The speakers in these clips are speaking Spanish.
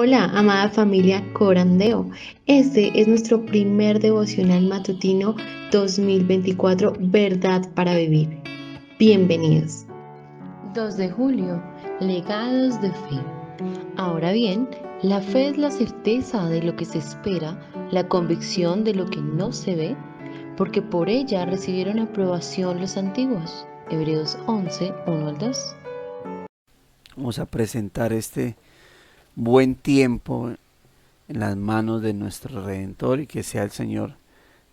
Hola, amada familia Corandeo. Este es nuestro primer devocional matutino 2024, Verdad para Vivir. Bienvenidos. 2 de julio, legados de fe. Ahora bien, la fe es la certeza de lo que se espera, la convicción de lo que no se ve, porque por ella recibieron aprobación los antiguos. Hebreos 11, 1 al 2. Vamos a presentar este buen tiempo en las manos de nuestro Redentor y que sea el Señor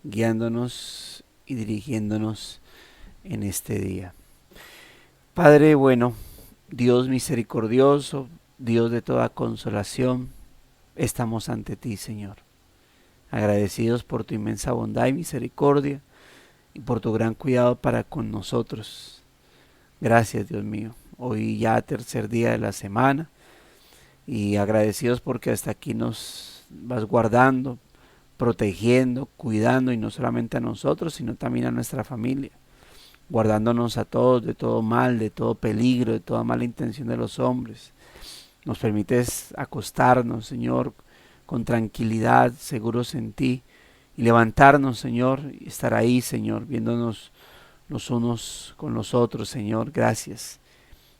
guiándonos y dirigiéndonos en este día. Padre bueno, Dios misericordioso, Dios de toda consolación, estamos ante ti, Señor, agradecidos por tu inmensa bondad y misericordia y por tu gran cuidado para con nosotros. Gracias, Dios mío. Hoy ya tercer día de la semana y agradecidos porque hasta aquí nos vas guardando, protegiendo, cuidando, y no solamente a nosotros, sino también a nuestra familia, guardándonos a todos de todo mal, de todo peligro, de toda mala intención de los hombres. Nos permites acostarnos, Señor, con tranquilidad, seguros en ti, y levantarnos, Señor, y estar ahí, Señor, viéndonos los unos con los otros, Señor. Gracias.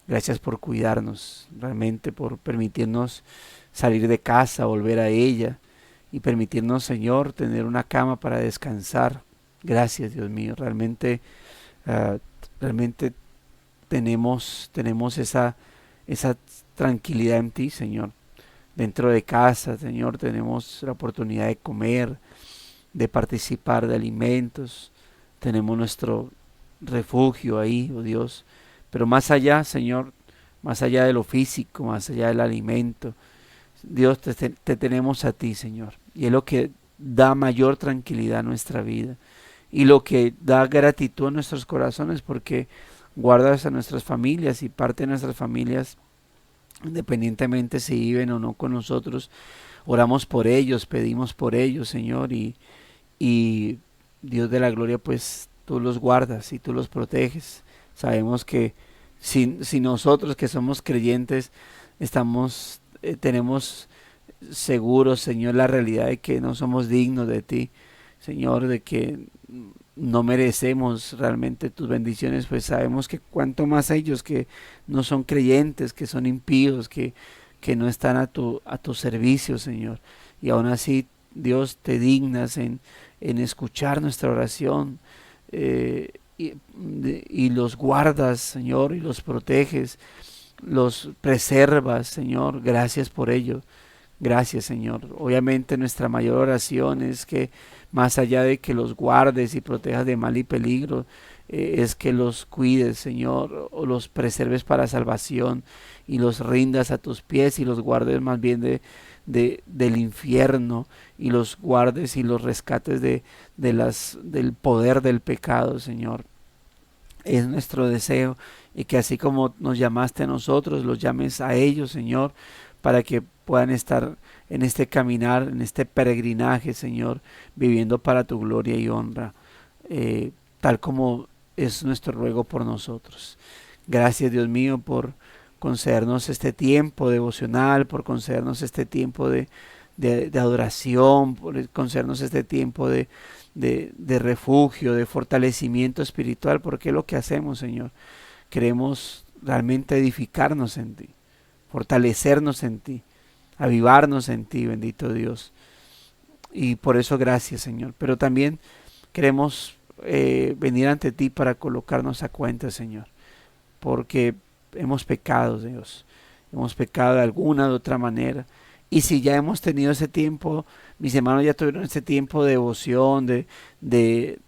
Gracias por cuidarnos, realmente por permitirnos salir de casa, volver a ella y permitirnos, Señor, tener una cama para descansar. Gracias, Dios mío. Uh, realmente tenemos esa tranquilidad en ti, Señor. Dentro de casa, Señor, tenemos la oportunidad de comer, de participar de alimentos. Tenemos nuestro refugio ahí, oh Dios. Pero más allá, Señor, más allá de lo físico, más allá del alimento, Dios, te tenemos a ti, Señor. Y es lo que da mayor tranquilidad a nuestra vida. Y lo que da gratitud a nuestros corazones, porque guardas a nuestras familias y parte de nuestras familias, independientemente si viven o no con nosotros, oramos por ellos, pedimos por ellos, Señor. Y Dios de la gloria, pues tú los guardas y tú los proteges. Sabemos que si nosotros que somos creyentes tenemos seguros, Señor, la realidad de que no somos dignos de ti, Señor, de que no merecemos realmente tus bendiciones, pues sabemos que cuanto más ellos que no son creyentes, que son impíos, que no están a tu servicio, Señor. Y aún así, Dios, te dignas en escuchar nuestra oración, y los guardas, Señor, y los proteges, los preservas, Señor. Gracias por ello. Gracias, Señor. Obviamente nuestra mayor oración es que más allá de que los guardes y protejas de mal y peligro, es que los cuides, Señor, o los preserves para salvación y los rindas a tus pies y los guardes más bien del infierno, y los guardes y los rescates del poder del pecado, Señor. Es nuestro deseo, y que así como nos llamaste a nosotros, los llames a ellos, Señor, para que puedan estar en este caminar, en este peregrinaje, Señor, viviendo para tu gloria y honra, tal como es nuestro ruego por nosotros. Gracias, Dios mío, por concedernos este tiempo devocional, por concedernos este tiempo de adoración, por concedernos este tiempo de refugio, de fortalecimiento espiritual, porque es lo que hacemos, Señor. Queremos realmente edificarnos en ti, fortalecernos en ti, avivarnos en ti, bendito Dios. Y por eso gracias, Señor. Pero también queremos venir ante ti para colocarnos a cuenta, Señor, porque hemos pecado, Dios. Hemos pecado de alguna u otra manera. Y si ya hemos tenido ese tiempo, mis hermanos ya tuvieron ese tiempo de devoción, de, de,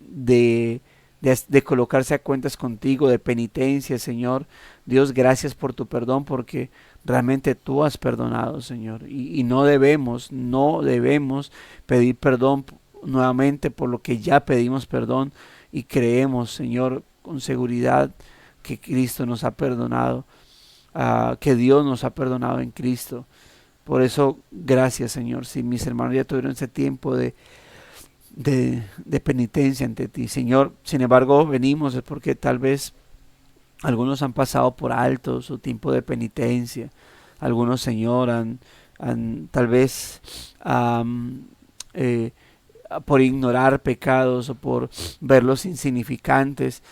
de colocarse a cuentas contigo, de penitencia, Señor. Dios, gracias por tu perdón, porque realmente tú has perdonado, Señor. Y no debemos pedir perdón nuevamente por lo que ya pedimos perdón, y creemos, Señor, con seguridad que Cristo nos ha perdonado, que Dios nos ha perdonado en Cristo. Por eso, gracias, Señor. Si mis hermanos ya tuvieron ese tiempo de penitencia ante ti, Señor, sin embargo, venimos es porque tal vez algunos han pasado por alto su tiempo de penitencia. Algunos, Señor, tal vez am, eh, por ignorar pecados o por verlos insignificantes,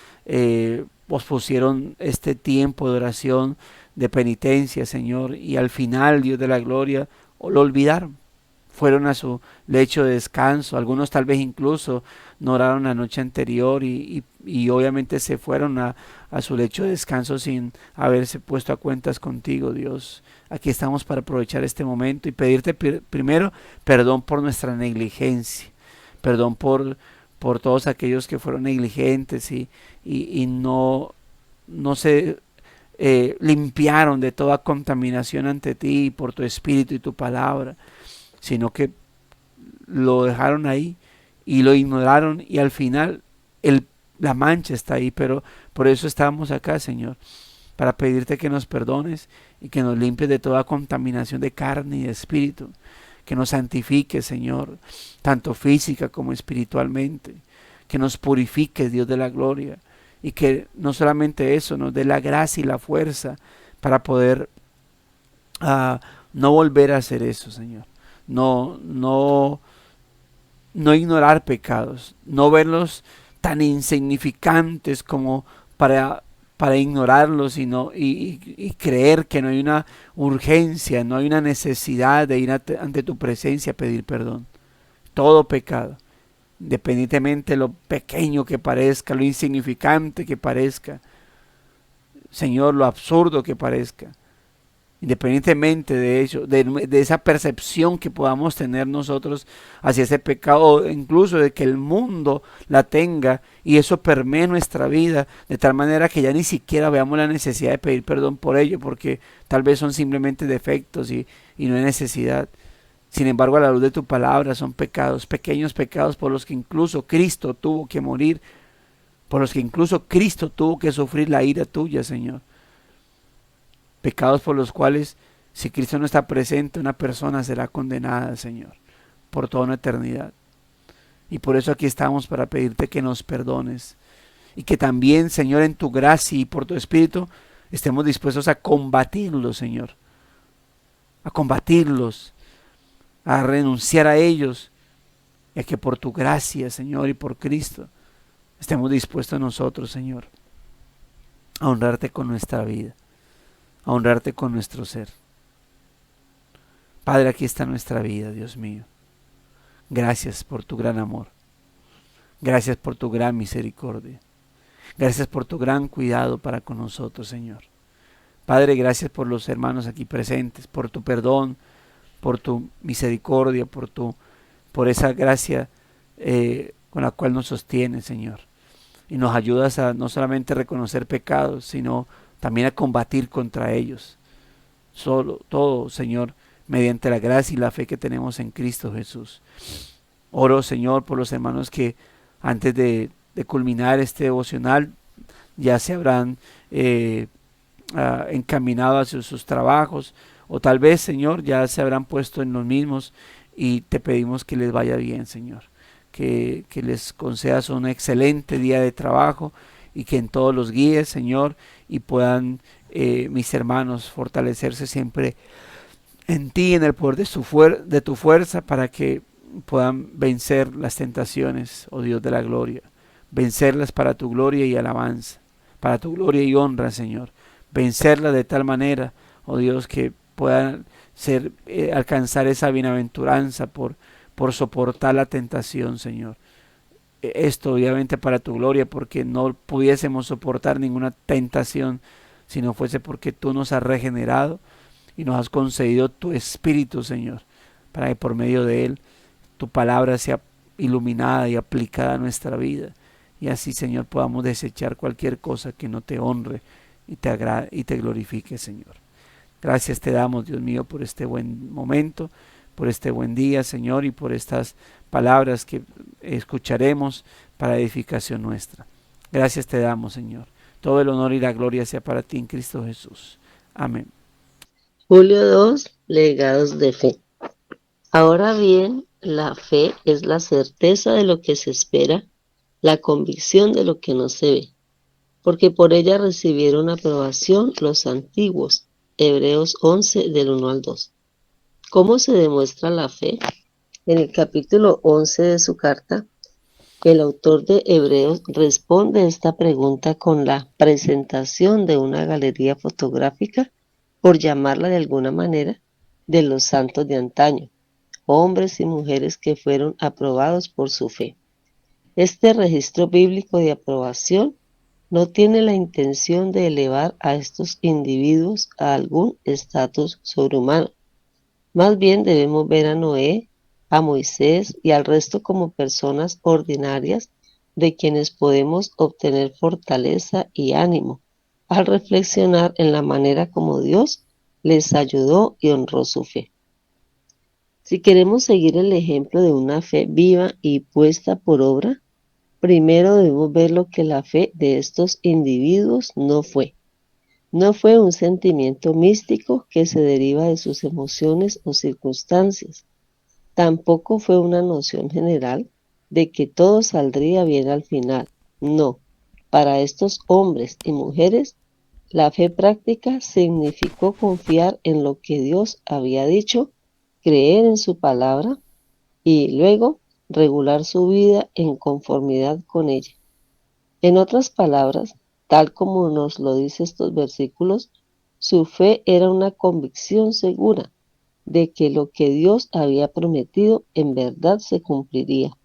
pospusieron este tiempo de oración, de penitencia, Señor, y al final, Dios de la gloria, lo olvidaron. Fueron a su lecho de descanso, algunos tal vez incluso no oraron la noche anterior y obviamente se fueron a su lecho de descanso sin haberse puesto a cuentas contigo, Dios. Aquí estamos para aprovechar este momento y pedirte primero perdón por nuestra negligencia, perdón por todos aquellos que fueron negligentes y no se limpiaron de toda contaminación ante ti por tu espíritu y tu palabra, sino que lo dejaron ahí y lo ignoraron y al final la mancha está ahí, pero por eso estamos acá, Señor, para pedirte que nos perdones y que nos limpies de toda contaminación de carne y de espíritu, que nos santifiques, Señor, tanto física como espiritualmente, que nos purifiques, Dios de la gloria, y que no solamente eso, nos dé la gracia y la fuerza para poder uh, no volver a hacer eso, Señor. No ignorar pecados, no verlos tan insignificantes como para ignorarlos y creer que no hay una urgencia, no hay una necesidad de ir ante tu presencia a pedir perdón. Todo pecado, independientemente de lo pequeño que parezca, lo insignificante que parezca, Señor, lo absurdo que parezca, independientemente de ello, de esa percepción que podamos tener nosotros hacia ese pecado, incluso de que el mundo la tenga y eso permee nuestra vida, de tal manera que ya ni siquiera veamos la necesidad de pedir perdón por ello, porque tal vez son simplemente defectos y no hay necesidad. Sin embargo, a la luz de tu palabra son pecados, pequeños pecados por los que incluso Cristo tuvo que morir, por los que incluso Cristo tuvo que sufrir la ira tuya, Señor. Pecados por los cuales, si Cristo no está presente, una persona será condenada, Señor, por toda una eternidad. Y por eso aquí estamos para pedirte que nos perdones. Y que también, Señor, en tu gracia y por tu Espíritu, estemos dispuestos a combatirlos, Señor. A combatirlos, a renunciar a ellos. Y a que por tu gracia, Señor, y por Cristo, estemos dispuestos nosotros, Señor, a honrarte con nuestra vida, a honrarte con nuestro ser. Padre, aquí está nuestra vida, Dios mío. Gracias por tu gran amor. Gracias por tu gran misericordia. Gracias por tu gran cuidado para con nosotros, Señor. Padre, gracias por los hermanos aquí presentes, por tu perdón, por tu misericordia, por esa gracia con la cual nos sostienes, Señor. Y nos ayudas a no solamente reconocer pecados, sino también a combatir contra ellos. Todo, Señor, mediante la gracia y la fe que tenemos en Cristo Jesús. Oro, Señor, por los hermanos que antes de culminar este devocional ya se habrán encaminado hacia sus trabajos, o tal vez, Señor, ya se habrán puesto en los mismos, y te pedimos que les vaya bien, Señor, que les concedas un excelente día de trabajo y que en todos los guíes, Señor, y puedan mis hermanos fortalecerse siempre en ti, en el poder de tu fuerza, para que puedan vencer las tentaciones, oh Dios de la gloria, vencerlas para tu gloria y alabanza, para tu gloria y honra, Señor, vencerlas de tal manera, oh Dios, que puedan alcanzar esa bienaventuranza por soportar la tentación, Señor. Esto obviamente para tu gloria, porque no pudiésemos soportar ninguna tentación si no fuese porque tú nos has regenerado y nos has concedido tu Espíritu, Señor, para que por medio de él tu palabra sea iluminada y aplicada a nuestra vida, y así, Señor, podamos desechar cualquier cosa que no te honre y te agrade y te glorifique, Señor. Gracias te damos, Dios mío, por este buen momento, por este buen día, Señor, y por estas palabras que escucharemos para edificación nuestra. Gracias te damos, Señor. Todo el honor y la gloria sea para ti en Cristo Jesús. Amén. Julio 2, legados de fe. Ahora bien, la fe es la certeza de lo que se espera, la convicción de lo que no se ve, porque por ella recibieron aprobación los antiguos. Hebreos 11, del 1 al 2. ¿Cómo se demuestra la fe? En el capítulo 11 de su carta, el autor de Hebreos responde esta pregunta con la presentación de una galería fotográfica, por llamarla de alguna manera, de los santos de antaño, hombres y mujeres que fueron aprobados por su fe. Este registro bíblico de aprobación no tiene la intención de elevar a estos individuos a algún estatus sobrehumano. Más bien debemos ver a Noé, a Moisés y al resto como personas ordinarias de quienes podemos obtener fortaleza y ánimo al reflexionar en la manera como Dios les ayudó y honró su fe. Si queremos seguir el ejemplo de una fe viva y puesta por obra, primero debemos ver lo que la fe de estos individuos no fue. No fue un sentimiento místico que se deriva de sus emociones o circunstancias. Tampoco fue una noción general de que todo saldría bien al final. No, para estos hombres y mujeres, la fe práctica significó confiar en lo que Dios había dicho, creer en su palabra y luego regular su vida en conformidad con ella. En otras palabras, tal como nos lo dice estos versículos, su fe era una convicción segura de que lo que Dios había prometido en verdad se cumpliría.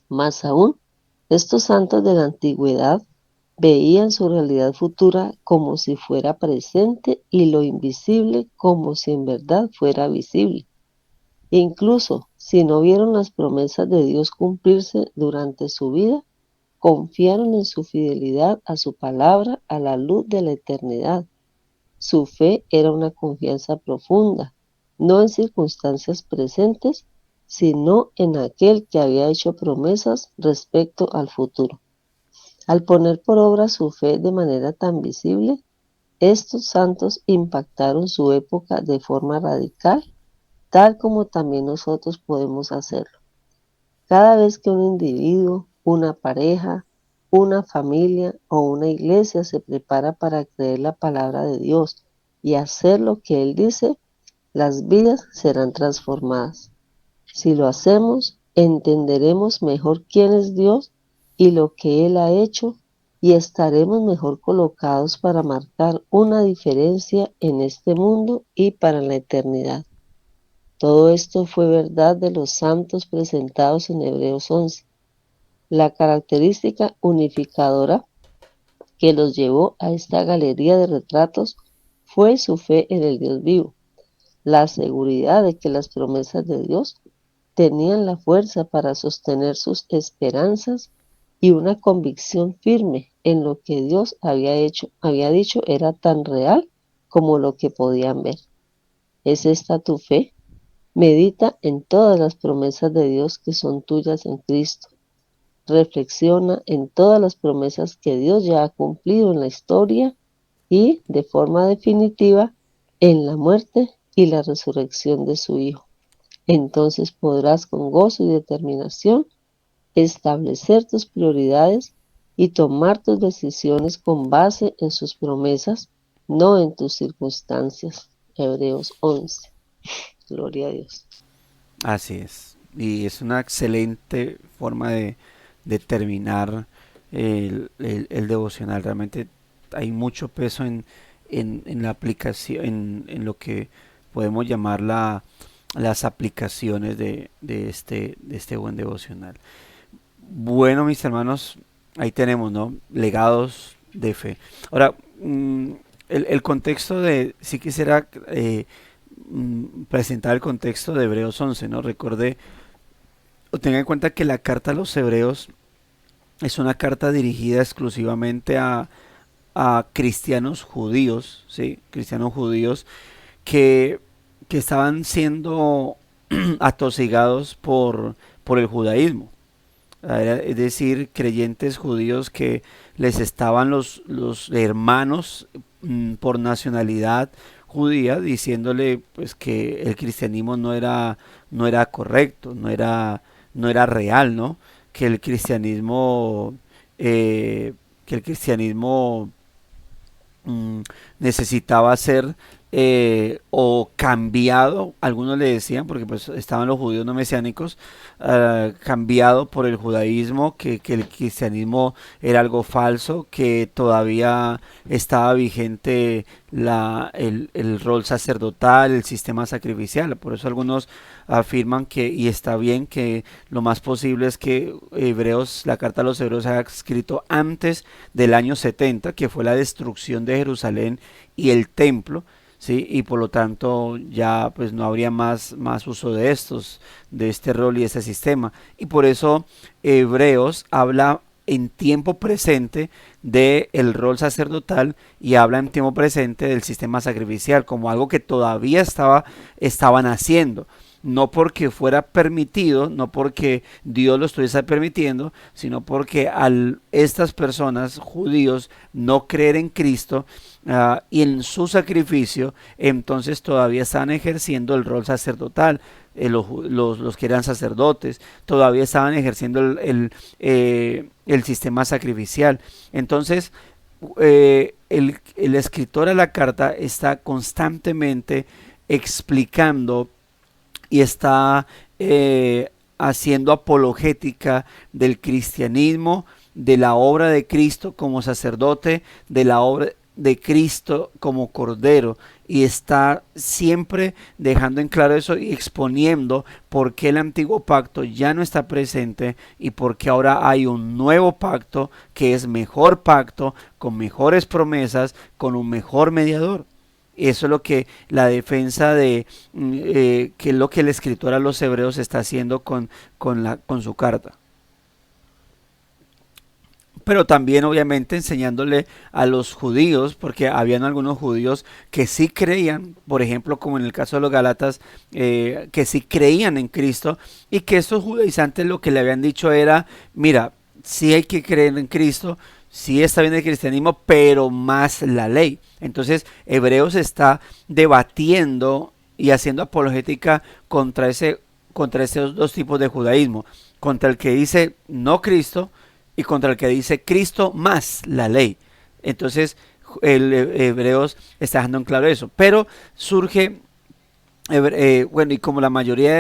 Más aún, estos santos de la antigüedad veían su realidad futura como si fuera presente y lo invisible como si en verdad fuera visible. Incluso si no vieron las promesas de Dios cumplirse durante su vida, confiaron en su fidelidad a su palabra a la luz de la eternidad. Su fe era una confianza profunda, no en circunstancias presentes, sino en aquel que había hecho promesas respecto al futuro. Al poner por obra su fe de manera tan visible, estos santos impactaron su época de forma radical, tal como también nosotros podemos hacerlo. Cada vez que un individuo, una pareja, una familia o una iglesia se prepara para creer la palabra de Dios y hacer lo que Él dice, las vidas serán transformadas. Si lo hacemos, entenderemos mejor quién es Dios y lo que Él ha hecho y estaremos mejor colocados para marcar una diferencia en este mundo y para la eternidad. Todo esto fue verdad de los santos presentados en Hebreos 11. La característica unificadora que los llevó a esta galería de retratos fue su fe en el Dios vivo, la seguridad de que las promesas de Dios tenían la fuerza para sostener sus esperanzas y una convicción firme en lo que Dios había dicho era tan real como lo que podían ver. ¿Es esta tu fe? Medita en todas las promesas de Dios que son tuyas en Cristo. Reflexiona en todas las promesas que Dios ya ha cumplido en la historia y, de forma definitiva, en la muerte y la resurrección de su Hijo. Entonces podrás con gozo y determinación establecer tus prioridades y tomar tus decisiones con base en sus promesas, no en tus circunstancias. Hebreos 11. Gloria a Dios. Así es. Y es una excelente forma de terminar el devocional. Realmente hay mucho peso en la aplicación, en lo que podemos llamar las aplicaciones de este buen devocional. Bueno, mis hermanos, ahí tenemos, ¿no? Legados de fe. Ahora, el contexto sí quisiera presentar el contexto de Hebreos 11, ¿no? Recordé, o tenga en cuenta que la carta a los Hebreos es una carta dirigida exclusivamente a cristianos judíos, ¿sí? Cristianos judíos que, que estaban siendo atosigados por el judaísmo. Es decir, creyentes judíos que les estaban los hermanos por nacionalidad judía diciéndole pues que el cristianismo no era correcto, no era real, ¿no? Que el cristianismo eh, que el cristianismo necesitaba ser o cambiado, algunos le decían, porque pues estaban los judíos no mesiánicos, cambiado por el judaísmo, que el cristianismo era algo falso, que todavía estaba vigente el rol sacerdotal, el sistema sacrificial. Por eso algunos afirman que, y está bien, que lo más posible es que la carta a los Hebreos se haya escrito antes del año 70, que fue la destrucción de Jerusalén y el templo. Sí, y por lo tanto ya pues no habría más uso de este rol y este sistema. Y por eso Hebreos habla en tiempo presente de el rol sacerdotal y habla en tiempo presente del sistema sacrificial como algo que todavía estaban haciendo. No porque fuera permitido, no porque Dios lo estuviese permitiendo, sino porque al estas personas, judíos, no creer en Cristo y en su sacrificio, entonces todavía están ejerciendo el rol sacerdotal. Los que eran sacerdotes todavía estaban ejerciendo el sistema sacrificial. Entonces el escritor a la carta está constantemente explicando y está haciendo apologética del cristianismo, de la obra de Cristo como sacerdote, de la obra de Cristo como cordero, y está siempre dejando en claro eso y exponiendo por qué el antiguo pacto ya no está presente y por qué ahora hay un nuevo pacto que es mejor pacto, con mejores promesas, con un mejor mediador. Eso es lo que la defensa que es lo que el escritor a los Hebreos está haciendo con su carta. Pero también obviamente enseñándole a los judíos, porque habían algunos judíos que sí creían, por ejemplo como en el caso de los Gálatas, que sí creían en Cristo, y que estos judaizantes lo que le habían dicho era, mira, sí hay que creer en Cristo, sí está bien el cristianismo, pero más la ley. Entonces Hebreos está debatiendo y haciendo apologética contra esos dos tipos de judaísmo, contra el que dice no Cristo y contra el que dice Cristo más la ley. Entonces el Hebreos está dejando en claro eso, pero surge bueno, y como la mayoría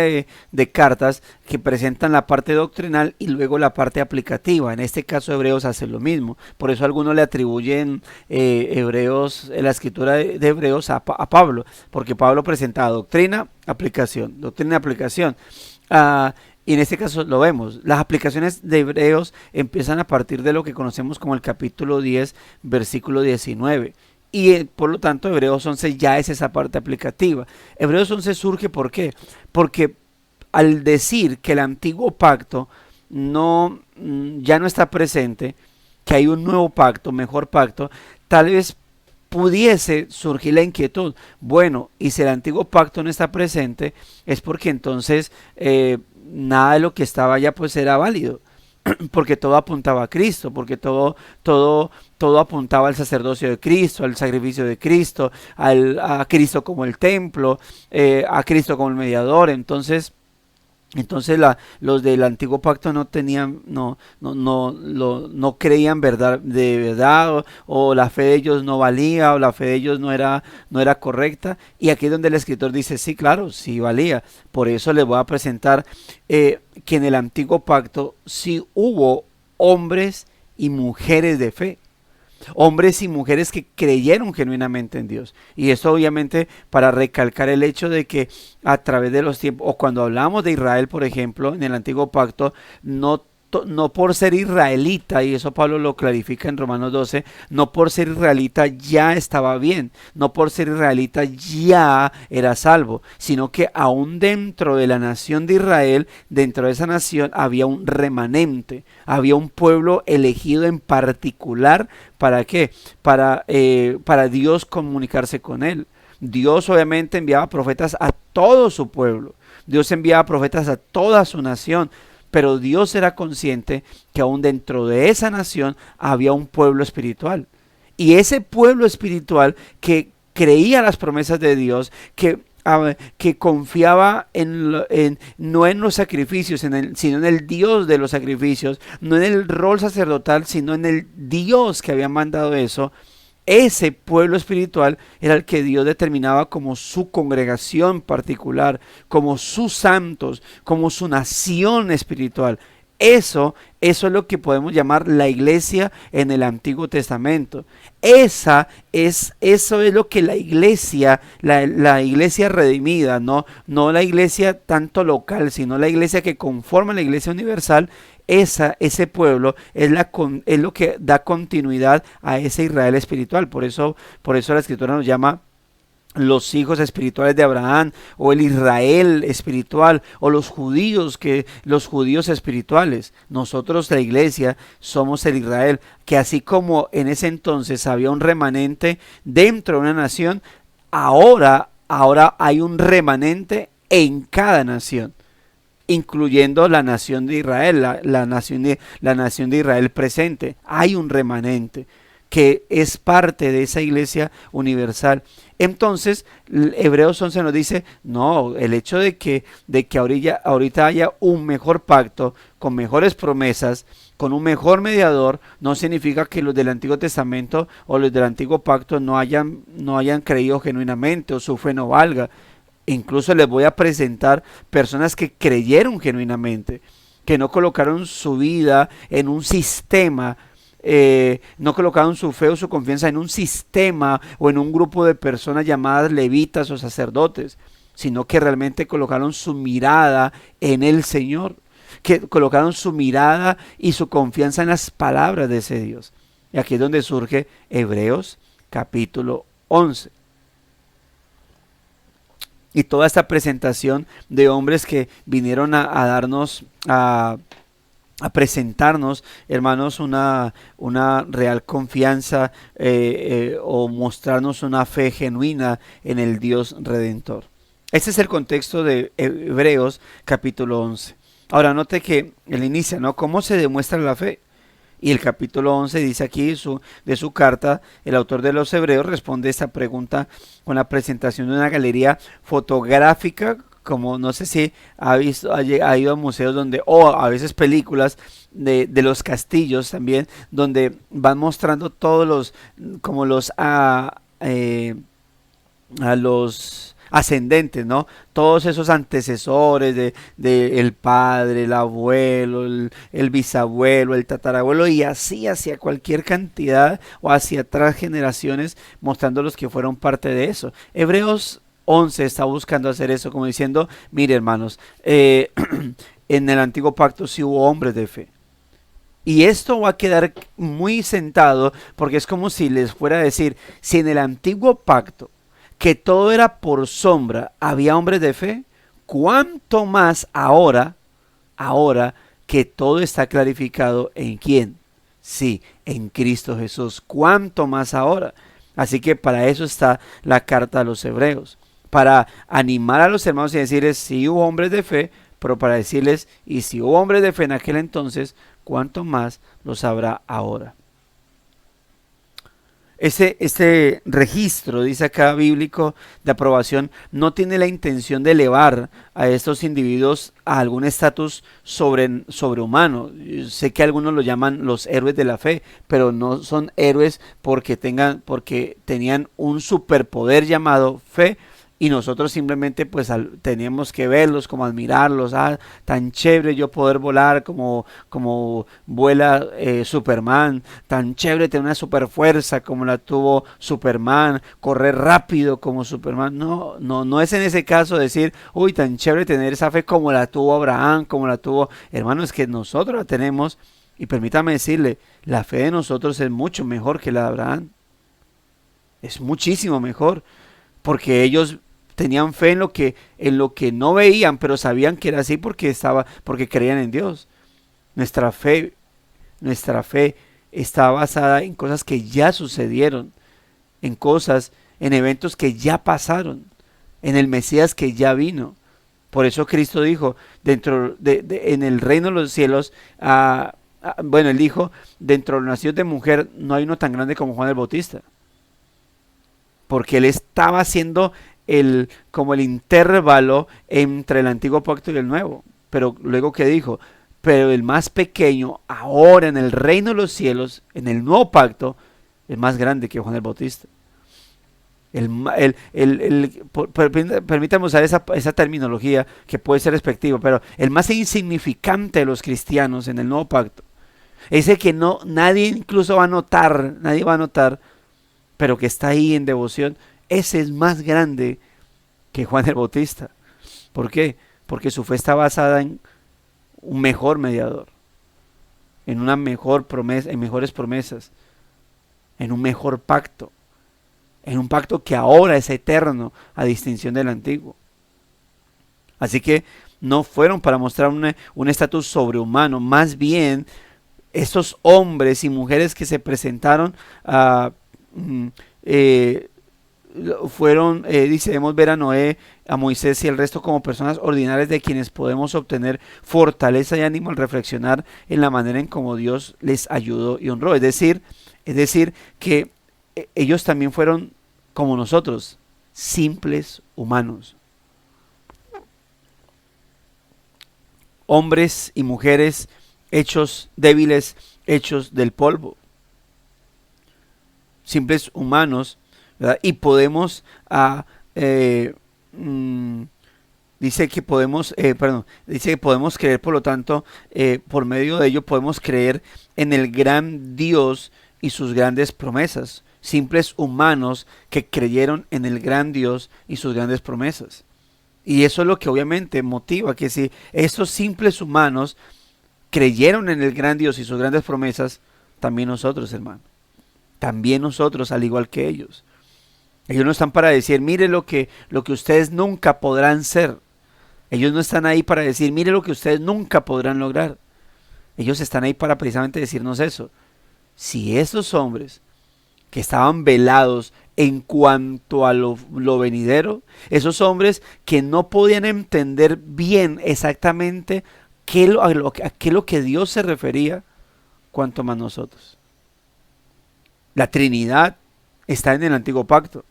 de cartas que presentan la parte doctrinal y luego la parte aplicativa, en este caso Hebreos hace lo mismo. Por eso algunos le atribuyen la escritura de Hebreos a Pablo, porque Pablo presenta doctrina, aplicación, y en este caso lo vemos, las aplicaciones de Hebreos empiezan a partir de lo que conocemos como el capítulo 10, versículo 19. Y por lo tanto Hebreos 11 ya es esa parte aplicativa. Hebreos 11 surge ¿por qué? Porque al decir que el antiguo pacto ya no está presente, que hay un nuevo pacto, mejor pacto, tal vez pudiese surgir la inquietud. Bueno, y si el antiguo pacto no está presente, es porque entonces nada de lo que estaba ya pues era válido. Porque todo apuntaba a Cristo, porque todo apuntaba al sacerdocio de Cristo, al sacrificio de Cristo, a Cristo como el templo, a Cristo como el mediador. Entonces los del antiguo pacto no creían de verdad, o la fe de ellos no valía, o la fe de ellos no era correcta. Y aquí es donde el escritor dice, sí, claro, sí valía. Por eso les voy a presentar que en el antiguo pacto sí hubo hombres y mujeres de fe. Hombres y mujeres que creyeron genuinamente en Dios. Y esto obviamente para recalcar el hecho de que a través de los tiempos, o cuando hablamos de Israel, por ejemplo, en el antiguo pacto, no por ser israelita, y eso Pablo lo clarifica en Romanos 12, no por ser israelita ya estaba bien, no por ser israelita ya era salvo, sino que aún dentro de la nación de Israel, dentro de esa nación había un remanente, había un pueblo elegido en particular. ¿Para qué? Para Dios comunicarse con él. Dios obviamente enviaba profetas a todo su pueblo, Dios enviaba profetas a toda su nación, pero Dios era consciente que aún dentro de esa nación había un pueblo espiritual. Y ese pueblo espiritual que creía las promesas de Dios, que confiaba no en los sacrificios, sino en el Dios de los sacrificios, no en el rol sacerdotal, sino en el Dios que había mandado eso. ese pueblo espiritual era el que Dios determinaba como su congregación particular, como sus santos, como su nación espiritual. Eso es lo que podemos llamar la iglesia en el Antiguo Testamento. Eso es lo que la iglesia redimida, no la iglesia tanto local, sino la iglesia que conforma la iglesia universal. Ese pueblo es lo que da continuidad a ese Israel espiritual. Por eso la Escritura nos llama los hijos espirituales de Abraham, o el Israel espiritual, o los judíos espirituales. Nosotros, la iglesia, somos el Israel, que así como en ese entonces había un remanente dentro de una nación, ahora hay un remanente en cada nación, incluyendo la nación de Israel, la nación de Israel presente. Hay un remanente que es parte de esa iglesia universal. Entonces, Hebreos 11 nos dice, no, el hecho de que ahorita haya un mejor pacto, con mejores promesas, con un mejor mediador, no significa que los del Antiguo Testamento o los del Antiguo Pacto no hayan creído genuinamente, o su fe no valga. Incluso les voy a presentar personas que creyeron genuinamente, que no colocaron su vida en un sistema, no colocaron su fe o su confianza en un sistema o en un grupo de personas llamadas levitas o sacerdotes, sino que realmente colocaron su mirada en el Señor, que colocaron su mirada y su confianza en las palabras de ese Dios. Y aquí es donde surge Hebreos capítulo 11. Y toda esta presentación de hombres que vinieron a darnos, a presentarnos, hermanos, una real confianza, o mostrarnos una fe genuina en el Dios Redentor. Ese es el contexto de Hebreos capítulo 11. Ahora note que él inicia, ¿no? ¿Cómo se demuestra la fe? Y el capítulo 11 dice aquí de su carta, el autor de los Hebreos responde esta pregunta con la presentación de una galería fotográfica, como no sé si ha ido a museos donde, o a veces películas de los castillos también, donde van mostrando todos a los ascendentes, ¿no? Todos esos antecesores de el padre, el abuelo, el bisabuelo, el tatarabuelo, y así hacia cualquier cantidad o hacia atrás generaciones, mostrando los que fueron parte de eso. Hebreos 11 está buscando hacer eso, como diciendo, mire hermanos, en el antiguo pacto sí hubo hombres de fe. Y esto va a quedar muy sentado, porque es como si les fuera a decir, si en el antiguo pacto, que todo era por sombra, había hombres de fe, ¿cuánto más ahora que todo está clarificado en quién? Sí, en Cristo Jesús. ¿Cuánto más ahora? Así que para eso está la carta a los Hebreos, para animar a los hermanos y decirles, sí hubo hombres de fe, pero para decirles, y si hubo hombres de fe en aquel entonces, ¿cuánto más los habrá ahora? Este registro, dice acá, bíblico de aprobación, no tiene la intención de elevar a estos individuos a algún estatus sobrehumano. Sé que algunos lo llaman los héroes de la fe, pero no son héroes porque tenían un superpoder llamado fe, y nosotros simplemente pues teníamos que verlos, como admirarlos. Tan chévere yo poder volar como vuela Superman, tan chévere tener una super fuerza como la tuvo Superman, correr rápido como Superman. No es en ese caso decir, uy, tan chévere tener esa fe como la tuvo Abraham, como la tuvo, hermano, es que nosotros la tenemos. Y permítame decirle, la fe de nosotros es mucho mejor que la de Abraham, es muchísimo mejor, porque ellos tenían fe en lo que no veían, pero sabían que era así porque creían en Dios. Nuestra fe está basada en cosas que ya sucedieron, en eventos que ya pasaron, en el Mesías que ya vino. Por eso Cristo dijo, en el reino de los cielos, él dijo, dentro de los nacidos de mujer no hay uno tan grande como Juan el Bautista, porque él estaba haciendo como el intervalo entre el antiguo pacto y el nuevo. Pero luego que dijo, pero el más pequeño ahora en el reino de los cielos, en el nuevo pacto, es más grande que Juan el Bautista. Permítame usar esa terminología que puede ser despectiva, pero el más insignificante de los cristianos en el nuevo pacto, ese que nadie incluso va a notar, nadie va a notar, pero que está ahí en devoción, ese es más grande que Juan el Bautista. ¿Por qué? Porque su fe está basada en un mejor mediador, en una mejor promesa, en mejores promesas, en un mejor pacto, en un pacto que ahora es eterno, a distinción del antiguo. Así que no fueron para mostrar un estatus sobrehumano, más bien estos hombres y mujeres que se presentaron fueron, dice, debemos ver a Noé, a Moisés y el resto como personas ordinarias de quienes podemos obtener fortaleza y ánimo al reflexionar en la manera en cómo Dios les ayudó y honró. Es decir que ellos también fueron como nosotros, simples humanos. Hombres y mujeres hechos débiles, hechos del polvo. Simples humanos, ¿verdad? Y podemos, dice que podemos creer, por lo tanto, por medio de ello podemos creer en el gran Dios y sus grandes promesas. Simples humanos que creyeron en el gran Dios y sus grandes promesas. Y eso es lo que obviamente motiva que si estos simples humanos creyeron en el gran Dios y sus grandes promesas, también nosotros, hermano. También nosotros, al igual que ellos. Ellos no están para decir, mire lo que ustedes nunca podrán ser. Ellos no están ahí para decir, mire lo que ustedes nunca podrán lograr. Ellos están ahí para precisamente decirnos eso. Si esos hombres que estaban velados en cuanto a lo venidero, esos hombres que no podían entender bien exactamente a lo que Dios se refería, cuanto más nosotros. La Trinidad está en el antiguo pacto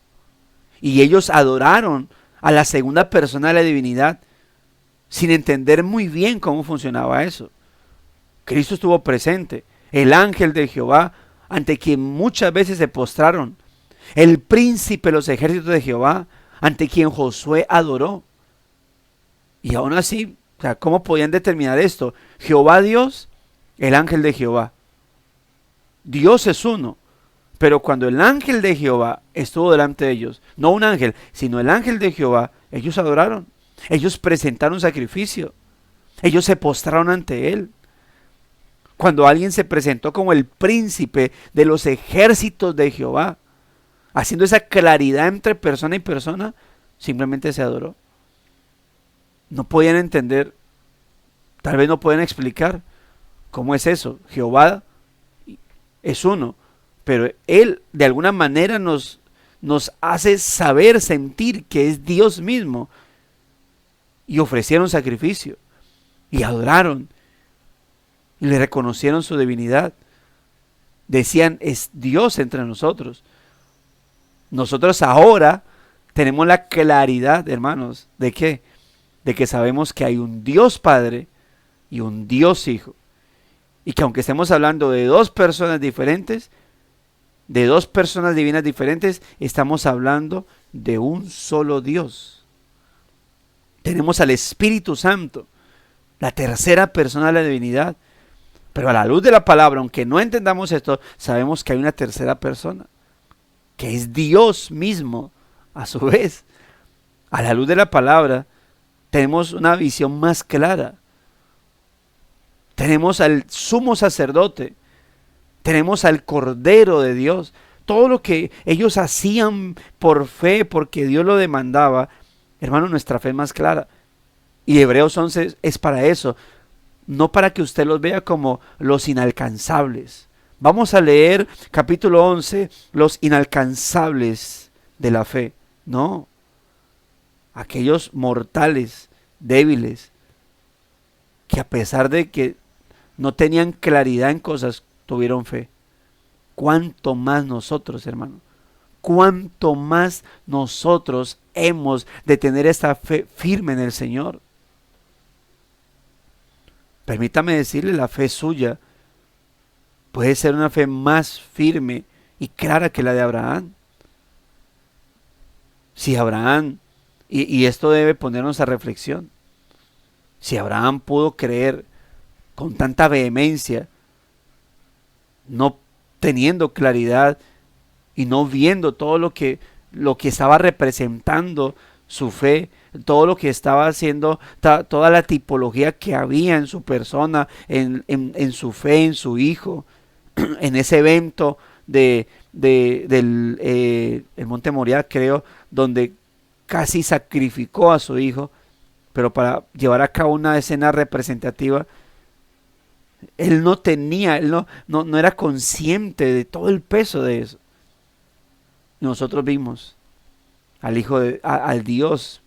y ellos adoraron a la segunda persona de la divinidad sin entender muy bien cómo funcionaba eso. Cristo estuvo presente, el ángel de Jehová, ante quien muchas veces se postraron, el príncipe de los ejércitos de Jehová, ante quien Josué adoró. Y aún así, o sea, ¿cómo podían determinar esto? Jehová Dios, el ángel de Jehová. Dios es uno, pero cuando el ángel de Jehová estuvo delante de ellos, no un ángel, sino el ángel de Jehová, ellos adoraron, ellos presentaron sacrificio, ellos se postraron ante él. Cuando alguien se presentó como el príncipe de los ejércitos de Jehová, haciendo esa claridad entre persona y persona, simplemente se adoró. No podían entender, tal vez no pueden explicar cómo es eso. Jehová es uno, pero él de alguna manera nos hace saber, sentir que es Dios mismo. Y ofrecieron sacrificio y adoraron y le reconocieron su divinidad. Decían, es Dios entre nosotros. Nosotros ahora tenemos la claridad, hermanos, ¿de qué? De que sabemos que hay un Dios Padre y un Dios Hijo. Y que aunque estemos hablando de dos personas diferentes, de dos personas divinas diferentes, estamos hablando de un solo Dios. Tenemos al Espíritu Santo, la tercera persona de la divinidad. Pero a la luz de la palabra, aunque no entendamos esto, sabemos que hay una tercera persona, que es Dios mismo, a su vez. A la luz de la palabra, tenemos una visión más clara. Tenemos al sumo sacerdote, tenemos al Cordero de Dios. Todo lo que ellos hacían por fe, porque Dios lo demandaba, hermano, nuestra fe es más clara. Y Hebreos 11 es para eso. No para que usted los vea como los inalcanzables. Vamos a leer capítulo 11, los inalcanzables de la fe. No, aquellos mortales, débiles, que a pesar de que no tenían claridad en cosas, tuvieron fe. ¿Cuánto más nosotros, hermano? ¿Cuánto más nosotros hemos de tener esta fe firme en el Señor? Permítame decirle, la fe suya puede ser una fe más firme y clara que la de Abraham. Si Abraham, y esto debe ponernos a reflexión, si Abraham pudo creer con tanta vehemencia, no teniendo claridad y no viendo todo lo que estaba representando su fe, todo lo que estaba haciendo, toda la tipología que había en su persona, en su fe, en su hijo, en ese evento del el Monte Moriah, creo, donde casi sacrificó a su hijo, pero para llevar a cabo una escena representativa, él no tenía, él no era consciente de todo el peso de eso. Nosotros vimos al Dios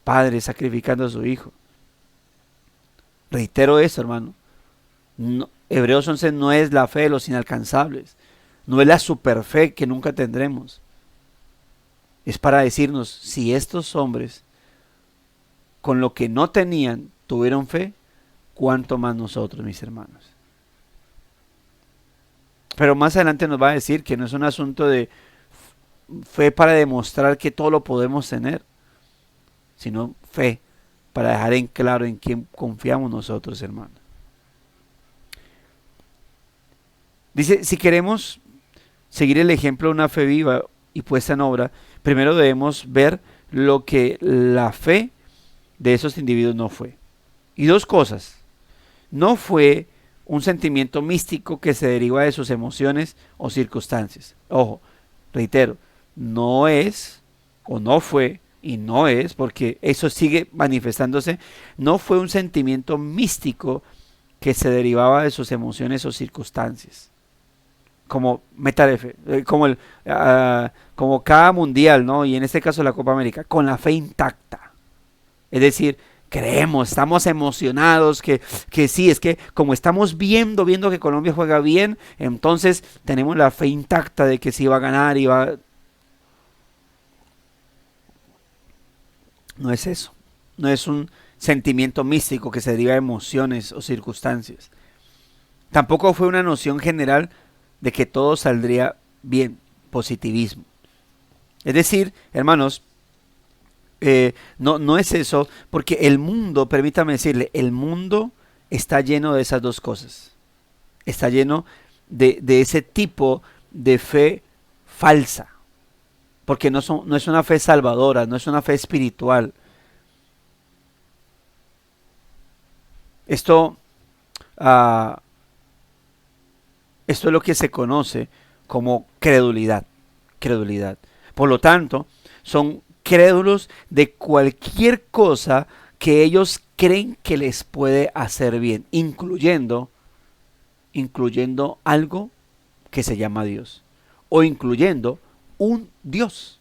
Padre sacrificando a su hijo. Reitero eso, hermano. Hebreos 11 no es la fe de los inalcanzables, no es la superfe que nunca tendremos. Es para decirnos, si estos hombres con lo que no tenían tuvieron fe, cuánto más nosotros, mis hermanos. Pero más adelante nos va a decir que no es un asunto de fe para demostrar que todo lo podemos tener, sino fe para dejar en claro en quién confiamos nosotros, hermanos. Dice, si queremos seguir el ejemplo de una fe viva y puesta en obra, primero debemos ver lo que la fe de esos individuos no fue. Y dos cosas. No fue un sentimiento místico que se deriva de sus emociones o circunstancias. Ojo, reitero, no es o no fue y no es, porque eso sigue manifestándose, no fue un sentimiento místico que se derivaba de sus emociones o circunstancias. Como meta de fe, como cada mundial, ¿no? Y en este caso la Copa América, con la fe intacta. Es decir, creemos, estamos emocionados, que sí, es que como estamos viendo que Colombia juega bien, entonces tenemos la fe intacta de que sí va a ganar y va. No es eso, no es un sentimiento místico que se deriva de emociones o circunstancias. Tampoco fue una noción general de que todo saldría bien, positivismo. Es decir, hermanos, no es eso, porque el mundo, permítame decirle, el mundo está lleno de esas dos cosas. Está lleno de ese tipo de fe falsa, porque no es una fe salvadora, no es una fe espiritual. Esto es lo que se conoce como credulidad. Por lo tanto, son crédulos de cualquier cosa que ellos creen que les puede hacer bien, incluyendo algo que se llama Dios, o incluyendo un Dios.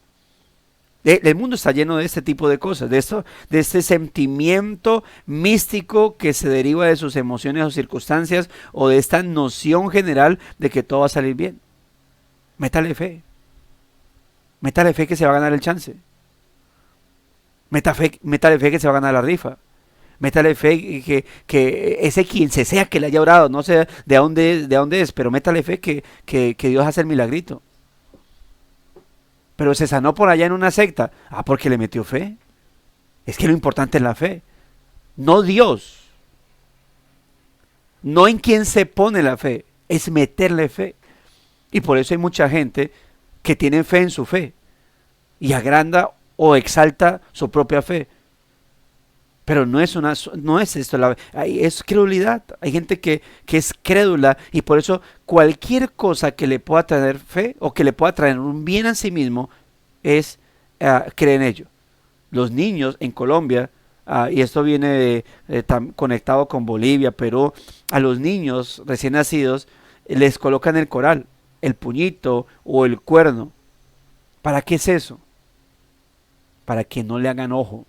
El mundo está lleno de este tipo de cosas, de este sentimiento místico que se deriva de sus emociones o circunstancias, o de esta noción general de que todo va a salir bien. Métale fe que se va a ganar el chance. Métale fe que se va a ganar la rifa. Métale fe que ese quien se sea que le haya orado, no sé de dónde es, pero métale fe que Dios hace el milagrito. Pero se sanó por allá en una secta. Porque le metió fe. Es que lo importante es la fe. No Dios. No en quién se pone la fe. Es meterle fe. Y por eso hay mucha gente que tiene fe en su fe. Y agranda o exalta su propia fe. Pero no es esto, es credulidad. Hay gente que es crédula y por eso cualquier cosa que le pueda traer fe o que le pueda traer un bien a sí mismo es creer en ello. Los niños en Colombia, y esto viene conectado con Bolivia, Perú, a los niños recién nacidos les colocan el coral, el puñito o el cuerno. ¿Para qué es eso? Para que no le hagan ojo.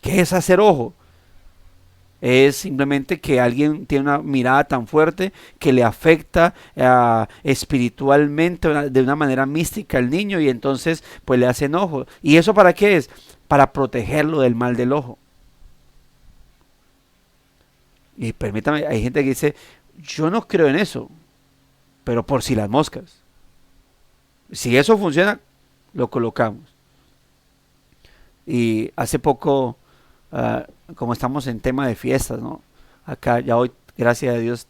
¿Qué es hacer ojo? Es simplemente que alguien tiene una mirada tan fuerte que le afecta espiritualmente de una manera mística al niño y entonces pues le hacen ojo. ¿Y eso para qué es? Para protegerlo del mal del ojo. Y permítame, hay gente que dice, yo no creo en eso, pero por si las moscas. Si eso funciona, lo colocamos. Y hace poco, como estamos en tema de fiestas, ¿no? Acá ya hoy, gracias a Dios,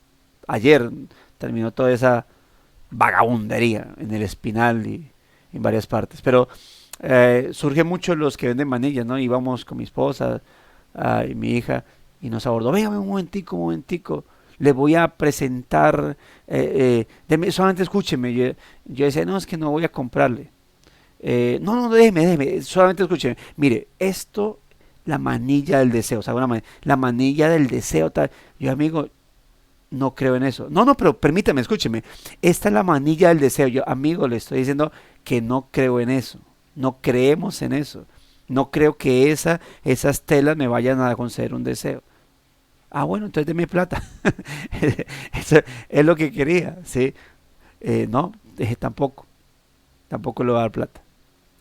ayer terminó toda esa vagabundería en el Espinal y en varias partes. Pero surge mucho los que venden manillas, ¿no? Íbamos con mi esposa y mi hija y nos abordó, véame un momentico, le voy a presentar, solamente escúcheme. Yo decía, no, es que no voy a comprarle. No, déjeme, solamente escúcheme. Mire, esto, la manilla del deseo, o sea, la manilla del deseo, tal. Yo, amigo, no creo en eso. No, pero permítame, escúcheme. Esta es la manilla del deseo. Yo, amigo, le estoy diciendo que no creo en eso. No creemos en eso. No creo que esas telas me vayan a conceder un deseo. Ah, bueno, entonces deme plata. Eso es lo que quería, ¿sí? No, dije tampoco le va a dar plata.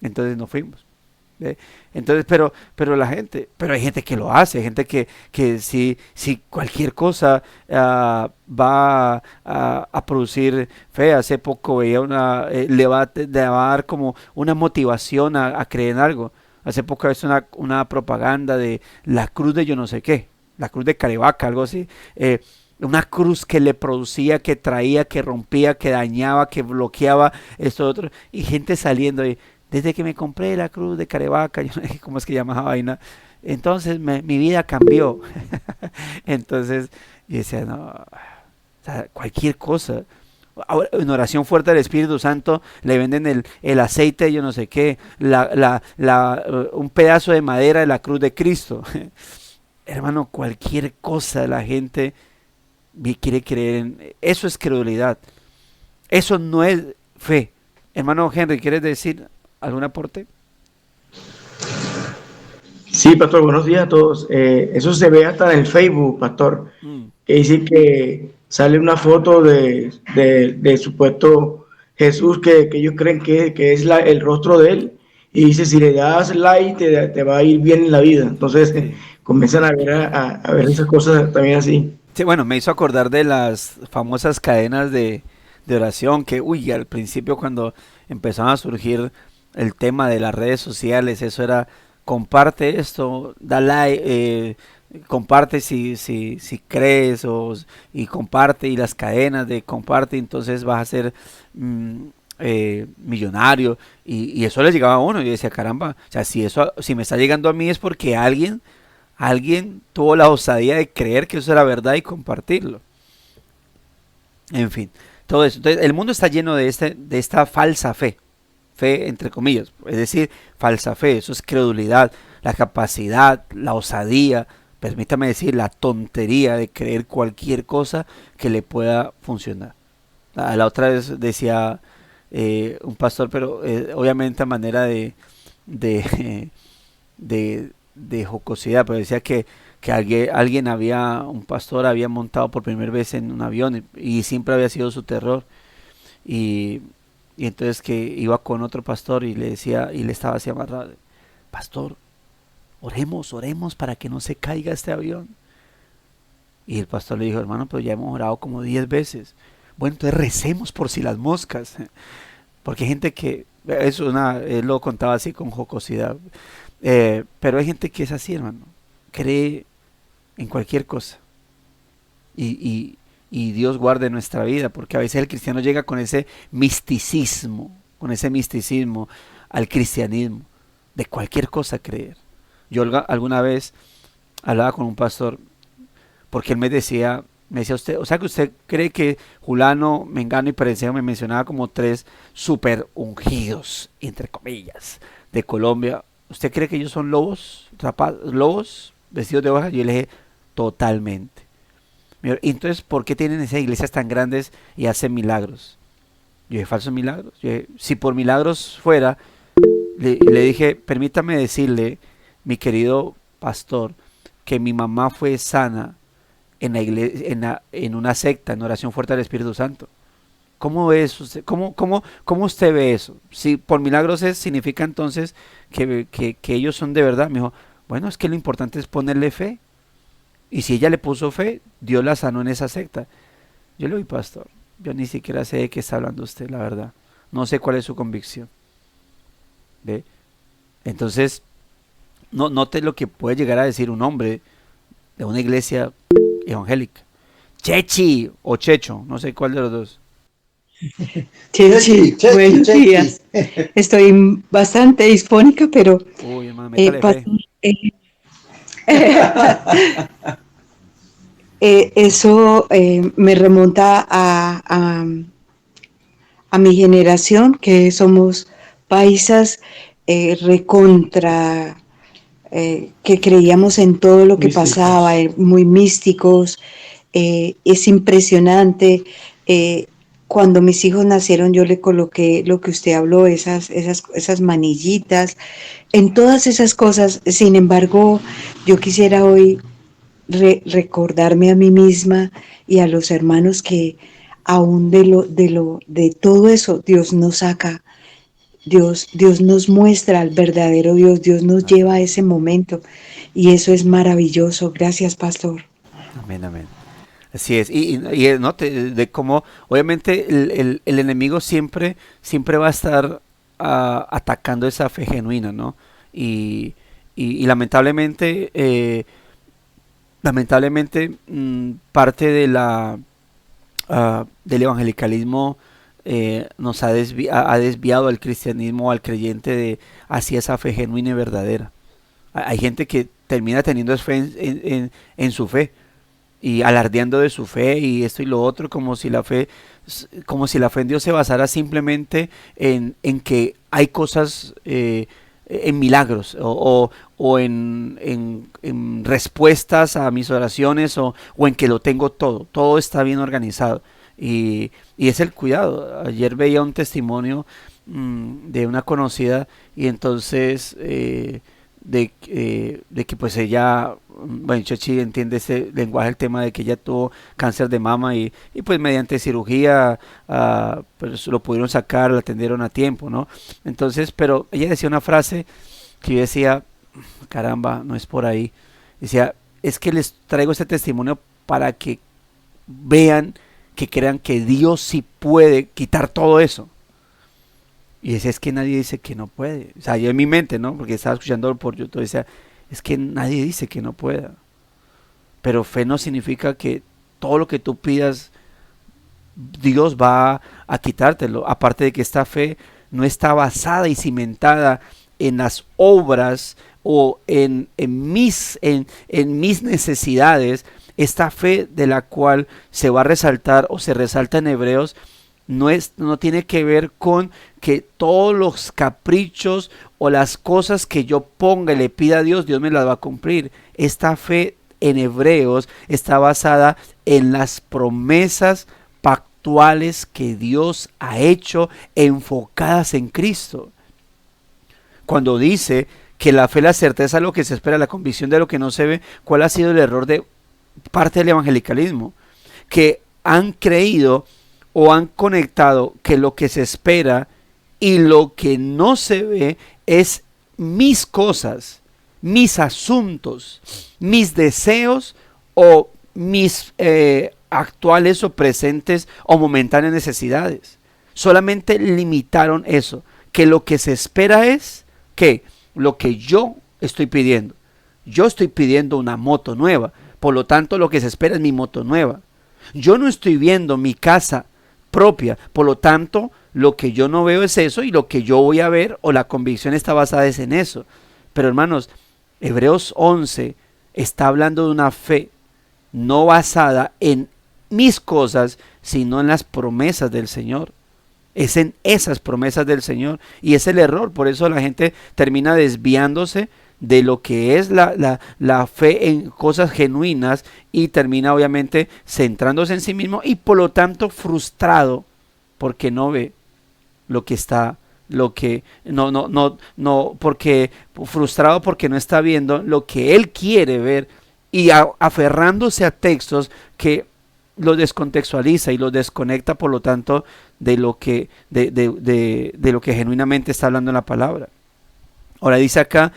Entonces nos fuimos. ¿Ve? Entonces, pero hay gente que lo hace, hay gente que si cualquier cosa va a producir fe. Hace poco veía le va a dar como una motivación a creer en algo. Hace poco es una propaganda de la cruz de yo no sé qué, la cruz de Caravaca, algo así. Una cruz que le producía, que traía, que rompía, que dañaba, que bloqueaba esto otro, y gente saliendo ahí. Desde que me compré la cruz de Caravaca, yo no sé cómo es que llama esa vaina, entonces mi vida cambió. Entonces yo decía, no, o sea, cualquier cosa. Ahora, en oración fuerte del Espíritu Santo le venden el aceite, yo no sé qué, un pedazo de madera de la cruz de Cristo. Hermano, cualquier cosa la gente quiere creer en. Eso es credulidad. Eso no es fe. Hermano Henry, ¿quieres decir algún aporte? Sí, pastor, buenos días a todos. Eso se ve hasta en el Facebook, pastor, Mm, que dice que sale una foto de supuesto Jesús que ellos creen que es el rostro de él, y dice, si le das like te va a ir bien en la vida. Entonces sí. comienzan a ver, a ver esas cosas también así. Sí, bueno, me hizo acordar de las famosas cadenas de oración que, uy, al principio cuando empezaron a surgir el tema de las redes sociales, eso era, comparte esto, da like, comparte si crees, y comparte, y las cadenas de comparte, entonces vas a ser mm, millonario, y eso le llegaba a uno, y yo decía, caramba, o sea, si me está llegando a mí es porque alguien tuvo la osadía de creer que eso era verdad y compartirlo. En fin, todo eso. Entonces, el mundo está lleno de esta falsa fe entre comillas, es decir, falsa fe, eso es credulidad, la capacidad, la osadía, permítame decir, la tontería de creer cualquier cosa que le pueda funcionar. La otra vez decía un pastor, pero obviamente a manera de, de jocosidad, pero decía que un pastor había montado por primera vez en un avión y siempre había sido su terror. Y, y entonces que iba con otro pastor y le decía, y le estaba así amarrado, pastor, oremos para que no se caiga este avión. Y el pastor le dijo, hermano, pero ya hemos orado como 10 veces. Bueno, entonces recemos por si las moscas. Porque hay gente que, él lo contaba así con jocosidad. Pero hay gente que es así, hermano. Cree en cualquier cosa. Y Dios guarde nuestra vida, porque a veces el cristiano llega con ese misticismo al cristianismo, de cualquier cosa creer. Yo alguna vez hablaba con un pastor, porque él me decía usted, o sea que usted cree que Julano, Mengano y Perencejo, me mencionaba como 3 super ungidos, entre comillas, de Colombia. ¿Usted cree que ellos son lobos vestidos de ovejas? Yo le dije, totalmente. Entonces, ¿por qué tienen esas iglesias tan grandes y hacen milagros? Yo dije, falsos milagros. Yo dije, si por milagros fuera, le dije, permítame decirle, mi querido pastor, que mi mamá fue sana en la iglesia, en una secta, en oración fuerte del Espíritu Santo. ¿Cómo ve eso usted? ¿Cómo usted ve eso? Si por milagros significa entonces que ellos son de verdad. Me dijo, bueno, es que lo importante es ponerle fe. Y si ella le puso fe, Dios la sanó en esa secta. Yo le digo, pastor, yo ni siquiera sé de qué está hablando usted, la verdad. no sé cuál es su convicción. ¿Ve? Entonces, no, note lo que puede llegar a decir un hombre de una iglesia evangélica. Chechi o Checho, no sé cuál de los dos. Chechi, buenos días. Estoy bastante disfónica, pero Uy, hermano, métale fe. pastor, eso me remonta a mi generación, que somos paisas recontra, que creíamos en todo lo que Místicos. pasaba, muy místicos. Es impresionante. Cuando mis hijos nacieron, yo le coloqué lo que usted habló, esas manillitas, en todas esas cosas. Sin embargo, yo quisiera hoy recordarme a mí misma y a los hermanos que aún de todo eso Dios nos saca. Dios nos muestra al verdadero Dios, Dios nos lleva a ese momento y eso es maravilloso. Gracias, pastor. Amén, amén. Así es, y ¿no? De cómo, obviamente, el enemigo siempre va a estar atacando esa fe genuina, ¿no? Y lamentablemente, parte de del evangelicalismo nos ha desviado al cristianismo, al creyente, hacia esa fe genuina y verdadera. Hay gente que termina teniendo fe en su fe y alardeando de su fe y esto y lo otro, como si la fe en Dios se basara simplemente en que hay cosas, en milagros o en respuestas a mis oraciones o en que lo tengo todo está bien organizado. Y es el cuidado. Ayer veía un testimonio de una conocida y entonces de que pues ella, bueno, Chochi entiende ese lenguaje, el tema de que ella tuvo cáncer de mama y pues mediante cirugía pues lo pudieron sacar, la atendieron a tiempo, ¿no? Entonces, pero ella decía una frase que yo decía, caramba, no es por ahí. Decía, es que les traigo este testimonio para que vean, que crean que Dios sí puede quitar todo eso. Y decía, es que nadie dice que no puede. O sea, yo en mi mente, ¿no? Porque estaba escuchando por YouTube, decía, es que nadie dice que no pueda. Pero fe no significa que todo lo que tú pidas, Dios va a quitártelo. Aparte de que esta fe no está basada y cimentada en las obras o en mis necesidades. Esta fe de la cual se va a resaltar o se resalta en Hebreos no tiene que ver con que todos los caprichos o las cosas que yo ponga y le pida a Dios, Dios me las va a cumplir. Esta fe en Hebreos está basada en las promesas pactuales que Dios ha hecho enfocadas en Cristo. Cuando dice que la fe es la certeza de lo que se espera, la convicción de lo que no se ve, ¿cuál ha sido el error de parte del evangelicalismo? Que han creído o han conectado que lo que se espera y lo que no se ve es mis cosas, mis asuntos, mis deseos o mis actuales o presentes o momentáneas necesidades. Solamente limitaron eso, que lo que se espera es que lo que yo estoy pidiendo. Yo estoy pidiendo una moto nueva, por lo tanto lo que se espera es mi moto nueva. Yo no estoy viendo mi casa propia, por lo tanto lo que yo no veo es eso y lo que yo voy a ver o la convicción está basada es en eso. Pero hermanos, Hebreos 11 está hablando de una fe no basada en mis cosas, sino en las promesas del Señor. Es en esas promesas del Señor y es el error. Por eso la gente termina desviándose de lo que es la fe en cosas genuinas y termina obviamente centrándose en sí mismo y por lo tanto frustrado porque no ve lo que está, porque frustrado porque no está viendo lo que él quiere ver y aferrándose a textos que lo descontextualiza y lo desconecta por lo tanto de lo que de lo que genuinamente está hablando en la palabra. Ahora dice acá,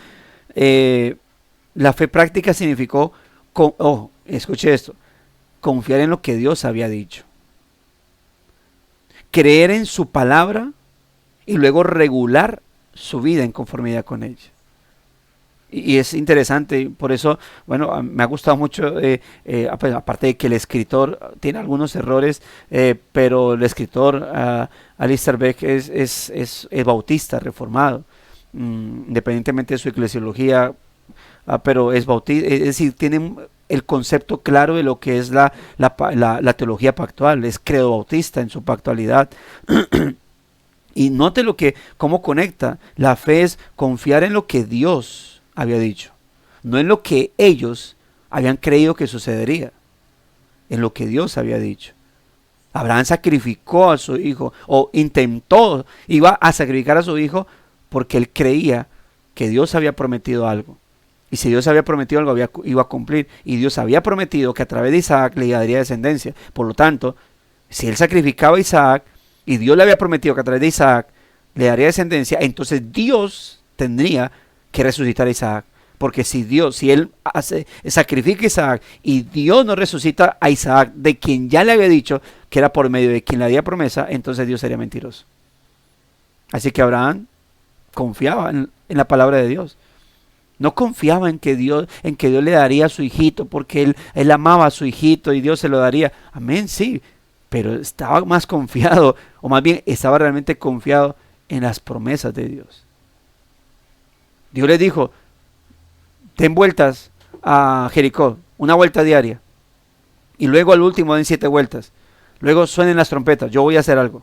la fe práctica significó, escuche esto, confiar en lo que Dios había dicho, creer en su palabra y luego regular su vida en conformidad con ella. Y es interesante, por eso, bueno, me ha gustado mucho, pues, aparte de que el escritor tiene algunos errores, pero el escritor Alistair Begg es bautista, reformado, independientemente de su eclesiología, pero es bautista, es decir, tiene el concepto claro de lo que es la teología pactual, es credo bautista en su pactualidad. Y note cómo conecta. La fe es confiar en lo que Dios había dicho, no en lo que ellos habían creído que sucedería, en lo que Dios había dicho. Abraham sacrificó a su hijo, o iba a sacrificar a su hijo porque él creía que Dios había prometido algo. Y si Dios había prometido algo, iba a cumplir. Y Dios había prometido que a través de Isaac le daría descendencia. Por lo tanto, si él sacrificaba a Isaac, y Dios le había prometido que a través de Isaac le daría descendencia, entonces Dios tendría que resucitar a Isaac. Porque si él sacrifica a Isaac y Dios no resucita a Isaac, de quien ya le había dicho que era por medio de quien le había promesa, entonces Dios sería mentiroso. Así que Abraham confiaba en la palabra de Dios. No confiaba en que Dios le daría a su hijito, porque él amaba a su hijito y Dios se lo daría. Amén, sí, pero estaba más confiado, o más bien estaba realmente confiado en las promesas de Dios. Dios le dijo: den vueltas a Jericó, una vuelta diaria, y luego al último den 7 vueltas, luego suenen las trompetas, yo voy a hacer algo.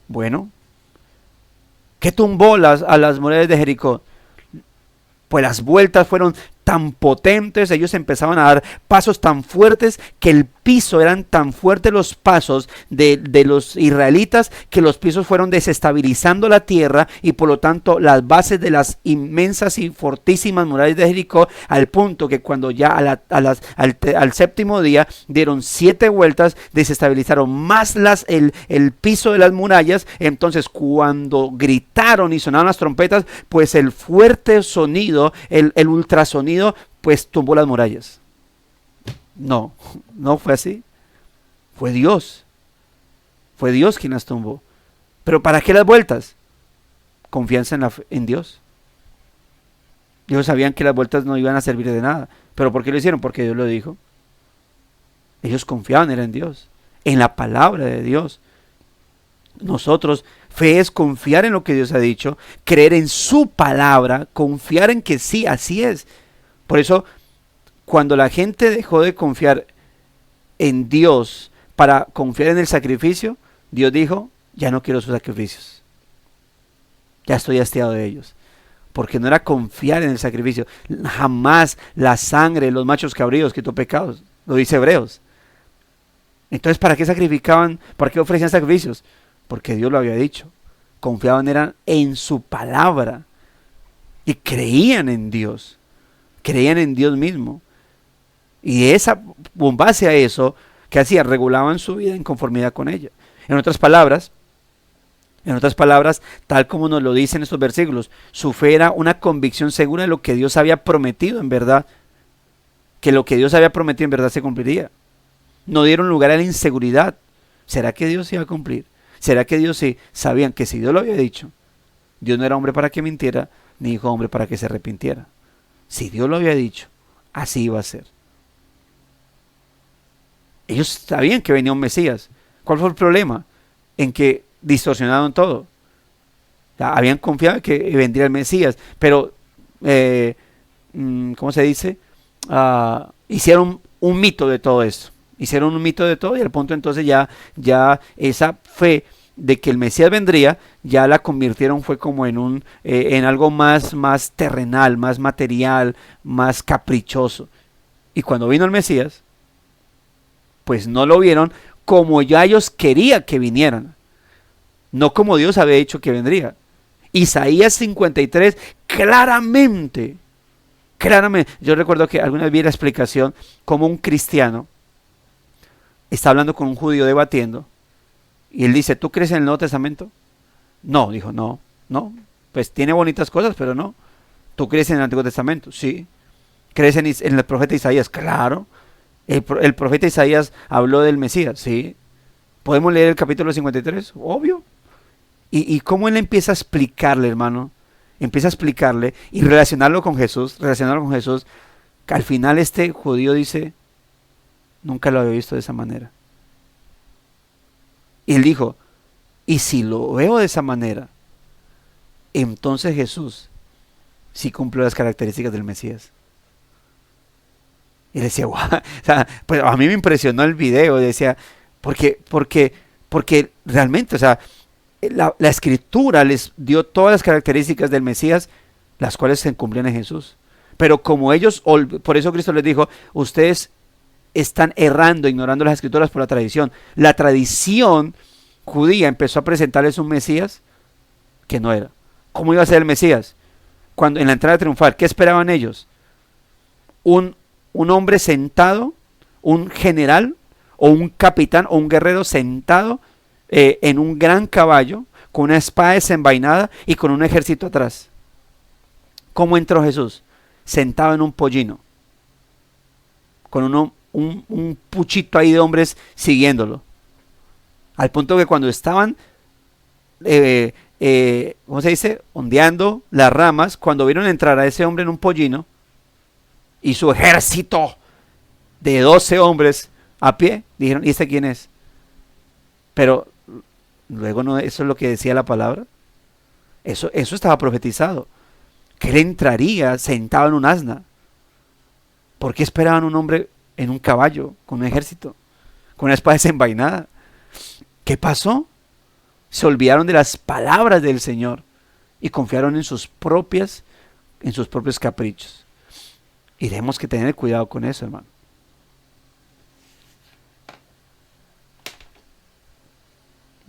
Bueno, ¿qué tumbó a las murallas de Jericó? Pues las vueltas fueron tan potentes, ellos empezaban a dar pasos tan fuertes que el piso, eran tan fuertes los pasos de los israelitas, que los pisos fueron desestabilizando la tierra, y por lo tanto las bases de las inmensas y fortísimas murallas de Jericó, al punto que cuando ya al séptimo día dieron 7 vueltas, desestabilizaron más el piso de las murallas. Entonces cuando gritaron y sonaron las trompetas, pues el fuerte sonido, el ultrasonido, pues tumbó las murallas. No fue así. Fue Dios quien las tumbó. ¿Pero para qué las vueltas? Confianza en Dios. Ellos sabían que las vueltas no iban a servir de nada. ¿Pero por qué lo hicieron? Porque Dios lo dijo. Ellos confiaban en Dios, en la palabra de Dios. Nosotros, fe es confiar en lo que Dios ha dicho, creer en su palabra, confiar en que sí, así es. Por eso, cuando la gente dejó de confiar en Dios para confiar en el sacrificio, Dios dijo: ya no quiero sus sacrificios, ya estoy hastiado de ellos. Porque no era confiar en el sacrificio. Jamás la sangre de los machos cabríos quitó pecados, lo dice Hebreos. Entonces, ¿para qué sacrificaban? ¿Para qué ofrecían sacrificios? Porque Dios lo había dicho. Confiaban en su palabra y creían en Dios. Creían en Dios mismo. Y con base a eso, ¿qué hacían? Regulaban su vida en conformidad con ella. En otras palabras, tal como nos lo dicen estos versículos, su fe era una convicción segura de lo que Dios había prometido en verdad, que lo que Dios había prometido en verdad se cumpliría. No dieron lugar a la inseguridad. ¿Será que Dios iba a cumplir? ¿Será que Dios sí? Sabían que si Dios lo había dicho, Dios no era hombre para que mintiera, ni hijo hombre para que se arrepintiera. Si Dios lo había dicho, así iba a ser. Ellos sabían que venía un Mesías. ¿Cuál fue el problema? En que distorsionaron todo. Habían confiado en que vendría el Mesías, pero ¿cómo se dice? Hicieron un mito de todo esto. Hicieron un mito de todo, y al punto entonces ya esa fe de que el Mesías vendría, ya la convirtieron, fue como en algo más terrenal, más material, más caprichoso. Y cuando vino el Mesías, pues no lo vieron como ya ellos querían que vinieran, no como Dios había dicho que vendría. Isaías 53 claramente, yo recuerdo que alguna vez vi la explicación como un cristiano está hablando con un judío debatiendo, y él dice: ¿tú crees en el Nuevo Testamento? No, dijo, no, pues tiene bonitas cosas, pero no. ¿Tú crees en el Antiguo Testamento? Sí. ¿Crees en el profeta Isaías? Claro. ¿El profeta Isaías habló del Mesías? Sí. ¿Podemos leer el capítulo 53? Obvio. Y cómo él empieza a explicarle, hermano, empieza a explicarle y relacionarlo con Jesús, que al final este judío dice, nunca lo había visto de esa manera. Y él dijo, y si lo veo de esa manera, entonces Jesús sí cumple las características del Mesías. Y decía, wow, o sea, pues a mí me impresionó el video, decía, porque realmente, o sea, la escritura les dio todas las características del Mesías, las cuales se cumplían en Jesús. Pero como ellos, por eso Cristo les dijo, ustedes están errando, ignorando las escrituras por la tradición. La tradición judía empezó a presentarles un Mesías que no era. ¿Cómo iba a ser el Mesías? Cuando en la entrada triunfal, ¿qué esperaban ellos? Un hombre sentado, un general o un capitán o un guerrero sentado en un gran caballo con una espada desenvainada y con un ejército atrás. ¿Cómo entró Jesús? Sentado en un pollino con un puchito ahí de hombres siguiéndolo, al punto que cuando estaban ¿cómo se dice? Ondeando las ramas, cuando vieron entrar a ese hombre en un pollino y su ejército de 12 hombres a pie, dijeron, ¿y este quién es? Pero luego no, eso es lo que decía la palabra. Eso estaba profetizado, que él entraría sentado en un asna. ¿Por qué esperaban un hombre en un caballo con un ejército, con una espada desenvainada? ¿Qué pasó? Se olvidaron de las palabras del Señor y confiaron en sus propios caprichos. Y tenemos que tener cuidado con eso, hermano.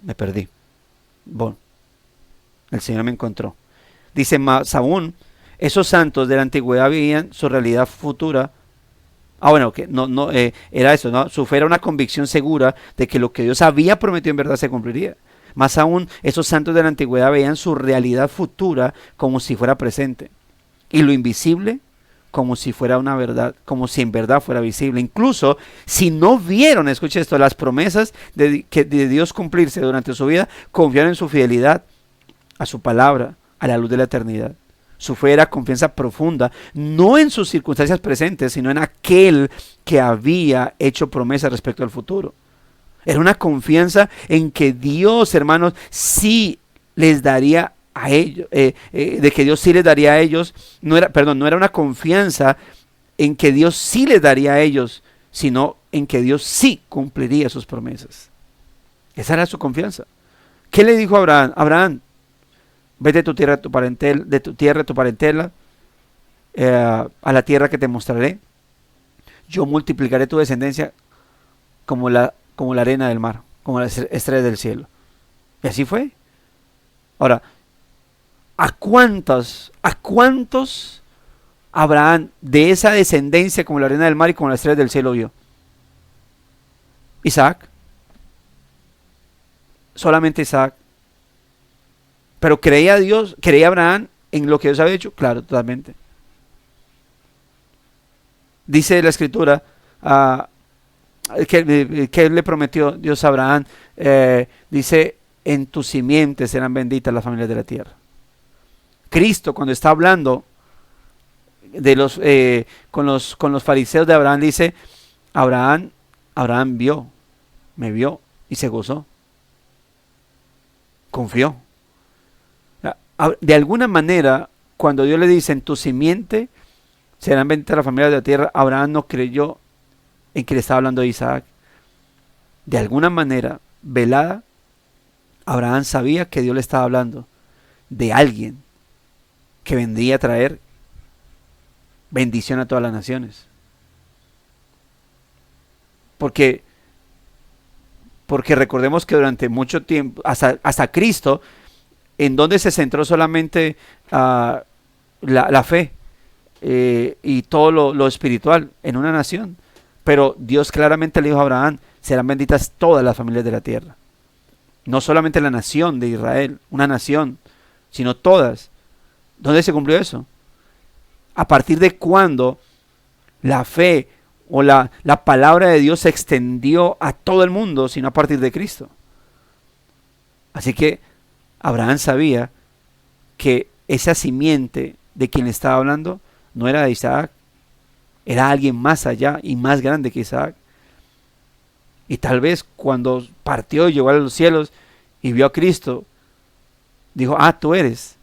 Me perdí. Bueno, el Señor me encontró. Dice, más aún, esos santos de la antigüedad veían su realidad futura. Bueno, que no era eso, ¿no? Su fe era una convicción segura de que lo que Dios había prometido en verdad se cumpliría. Más aún, esos santos de la antigüedad veían su realidad futura como si fuera presente. Y lo invisible como si fuera una verdad, como si en verdad fuera visible. Incluso si no vieron, escuche esto, las promesas de Dios cumplirse durante su vida, confiaron en su fidelidad a su palabra, a la luz de la eternidad. Su fe era confianza profunda, no en sus circunstancias presentes, sino en aquel que había hecho promesas respecto al futuro. Era una confianza en que Dios, hermanos, sí les daría a ellos, de que Dios sí les daría a ellos. No era una confianza en que Dios sí les daría a ellos, sino en que Dios sí cumpliría sus promesas. Esa era su confianza. ¿Qué le dijo a Abraham? Abraham, vete de tu tierra, tu parentela, a la tierra que te mostraré. Yo multiplicaré tu descendencia como la arena del mar, como las estrellas del cielo. Y así fue. Ahora, ¿a cuántos Abraham de esa descendencia como la arena del mar y como las estrellas del cielo vio? Isaac. Solamente Isaac. Pero creía Abraham en lo que Dios había hecho, claro, totalmente. Dice la escritura que le prometió Dios a Abraham, dice, en tu simiente serán benditas las familias de la tierra. Cristo, cuando está hablando con los fariseos de Abraham, dice, Abraham me vio y se gozó, confió. De alguna manera, cuando Dios le dice, en tu simiente serán benditas las familias de la tierra, Abraham no creyó en que le estaba hablando de Isaac. De alguna manera velada, Abraham sabía que Dios le estaba hablando de alguien que vendría a traer bendición a todas las naciones. Porque recordemos que durante mucho tiempo, hasta Cristo, ¿en dónde se centró solamente la fe y todo lo espiritual? En una nación. Pero Dios claramente le dijo a Abraham, serán benditas todas las familias de la tierra. No solamente la nación de Israel, una nación, sino todas. ¿Dónde se cumplió eso? ¿A partir de cuándo la fe o la palabra de Dios se extendió a todo el mundo, sino a partir de Cristo? Así que Abraham sabía que esa simiente de quien le estaba hablando no era de Isaac, era alguien más allá y más grande que Isaac. Y tal vez cuando partió y llegó a los cielos y vio a Cristo, dijo, tú eres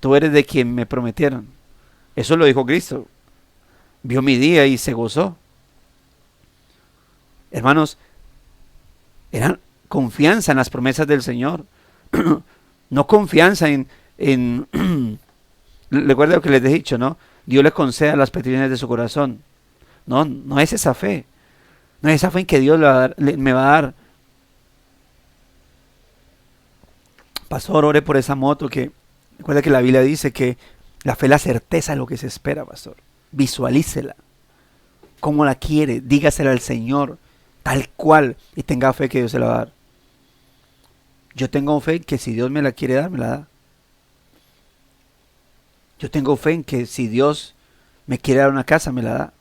de quien me prometieron. Eso lo dijo Cristo. Vio mi día y se gozó. Hermanos, era confianza en las promesas del Señor. No confianza en recuerda lo que les he dicho, ¿no? Dios le conceda las peticiones de su corazón. No es esa fe. No es esa fe en que Dios me va a dar. Pastor, ore por esa moto que... Recuerda que la Biblia dice que la fe es la certeza de lo que se espera, pastor. Visualícela. Cómo la quiere, dígasela al Señor, tal cual, y tenga fe que Dios se la va a dar. Yo tengo fe que si Dios me la quiere dar, me la da. Yo tengo fe en que si Dios me quiere dar una casa, me la da.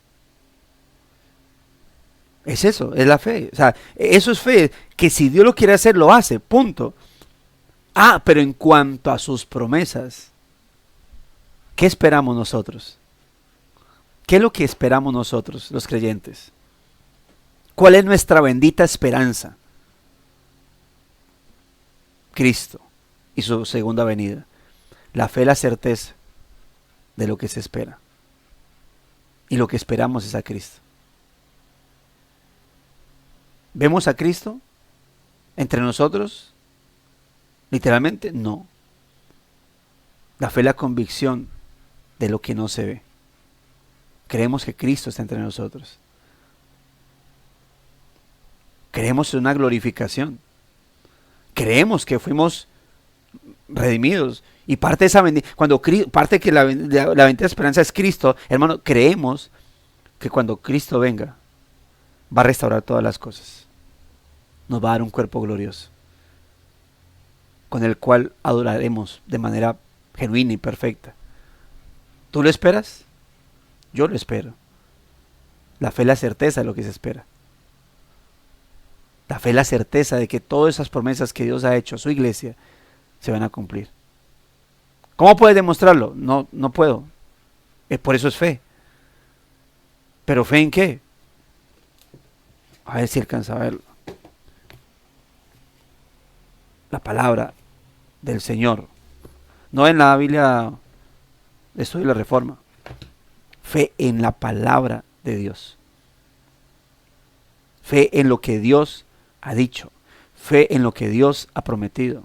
Es eso, es la fe. O sea, eso es fe, que si Dios lo quiere hacer, lo hace, punto. Pero en cuanto a sus promesas, ¿qué esperamos nosotros? ¿Qué es lo que esperamos nosotros, los creyentes? ¿Cuál es nuestra bendita esperanza? Cristo y su segunda venida. La fe es la certeza de lo que se espera. Y lo que esperamos es a Cristo. ¿Vemos a Cristo entre nosotros? Literalmente, no. La fe es la convicción de lo que no se ve. Creemos que Cristo está entre nosotros. Creemos en una glorificación. Creemos que fuimos redimidos. Y parte de esa parte que la bendita esperanza es Cristo, hermano, creemos que cuando Cristo venga, va a restaurar todas las cosas. Nos va a dar un cuerpo glorioso, con el cual adoraremos de manera genuina y perfecta. ¿Tú lo esperas? Yo lo espero. La fe es la certeza de lo que se espera. La fe es la certeza de que todas esas promesas que Dios ha hecho a su iglesia se van a cumplir. ¿Cómo puedes demostrarlo? No puedo. Por eso es fe. ¿Pero fe en qué? A ver si alcanza a verlo. La palabra del Señor. No en la Biblia de Estudio y la Reforma. Fe en la palabra de Dios. Fe en lo que Dios ha dicho. Fe en lo que Dios ha prometido.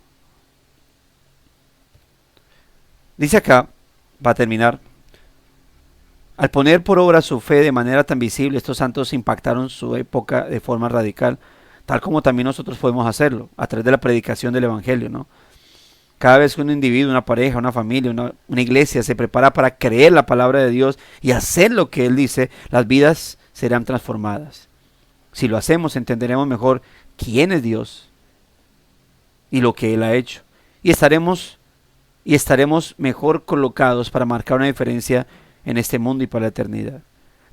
Dice acá, para terminar, al poner por obra su fe de manera tan visible, estos santos impactaron su época de forma radical, tal como también nosotros podemos hacerlo, a través de la predicación del Evangelio, ¿no? Cada vez que un individuo, una pareja, una familia, una iglesia se prepara para creer la palabra de Dios y hacer lo que Él dice, las vidas serán transformadas. Si lo hacemos, entenderemos mejor quién es Dios y lo que Él ha hecho. Y estaremos mejor colocados para marcar una diferencia en este mundo y para la eternidad.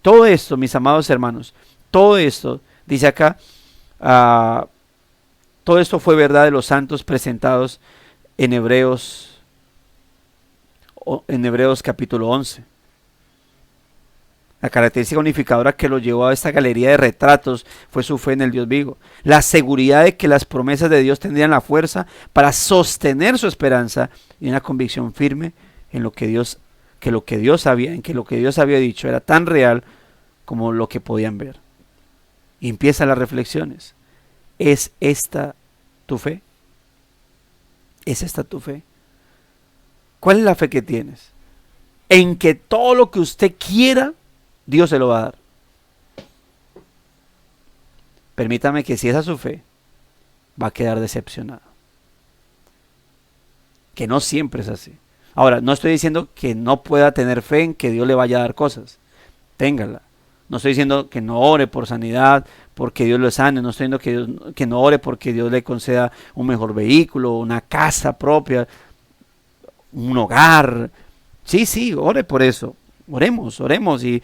Todo esto, mis amados hermanos, todo esto, dice acá, todo esto fue verdad de los santos presentados en Hebreos capítulo 11. La característica unificadora que lo llevó a esta galería de retratos fue su fe en el Dios vivo. La seguridad de que las promesas de Dios tendrían la fuerza para sostener su esperanza y una convicción firme en lo que Dios había dicho era tan real como lo que podían ver. Y empiezan las reflexiones. ¿Es esta tu fe? ¿Es esta tu fe? ¿Cuál es la fe que tienes? En que todo lo que usted quiera, Dios se lo va a dar. Permítame que si esa es su fe, va a quedar decepcionado. Que no siempre es así. Ahora, no estoy diciendo que no pueda tener fe en que Dios le vaya a dar cosas. Téngala. No estoy diciendo que no ore por sanidad, porque Dios lo sane. No estoy diciendo que no ore porque Dios le conceda un mejor vehículo, una casa propia, un hogar. Sí, ore por eso. Oremos y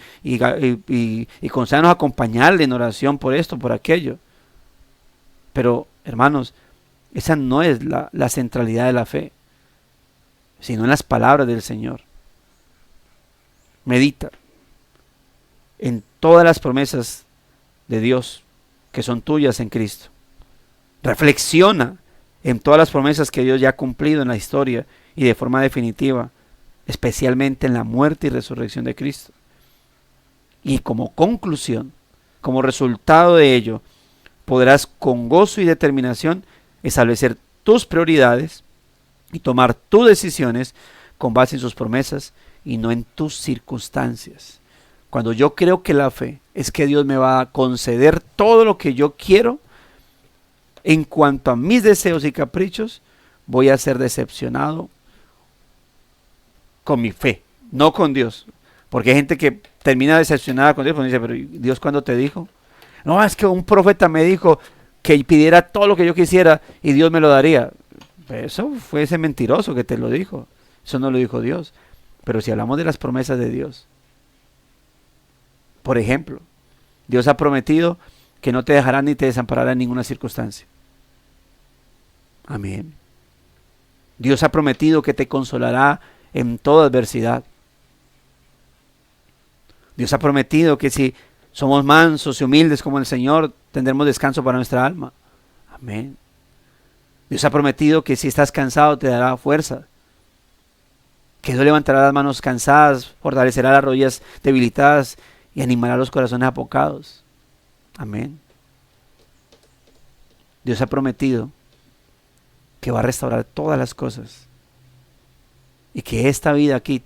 concédanos acompañarle en oración por esto, por aquello. Pero, hermanos, Esa no es la centralidad de la fe, sino en las palabras del Señor. Medita en todas las promesas de Dios que son tuyas en Cristo. Reflexiona en todas las promesas que Dios ya ha cumplido en la historia y de forma definitiva, especialmente en la muerte y resurrección de Cristo. Y como conclusión, como resultado de ello, podrás con gozo y determinación establecer tus prioridades y tomar tus decisiones con base en sus promesas y no en tus circunstancias. Cuando yo creo que la fe es que Dios me va a conceder todo lo que yo quiero, en cuanto a mis deseos y caprichos, voy a ser decepcionado con mi fe, no con Dios. Porque hay gente que termina decepcionada con Dios porque dice, pero ¿Dios cuándo te dijo? No, es que un profeta me dijo que pidiera todo lo que yo quisiera y Dios me lo daría. Eso fue ese mentiroso que te lo dijo. Eso no lo dijo Dios. Pero si hablamos de las promesas de Dios, por ejemplo, Dios ha prometido que no te dejará ni te desamparará en ninguna circunstancia. Amén. Dios ha prometido que te consolará en toda adversidad. Dios ha prometido que si somos mansos y humildes como el Señor, tendremos descanso para nuestra alma. Amén. Dios ha prometido que si estás cansado te dará fuerza. Que Dios levantará las manos cansadas, fortalecerá las rodillas debilitadas y animará los corazones apocados. Amén. Dios ha prometido que va a restaurar todas las cosas y que esta vida aquí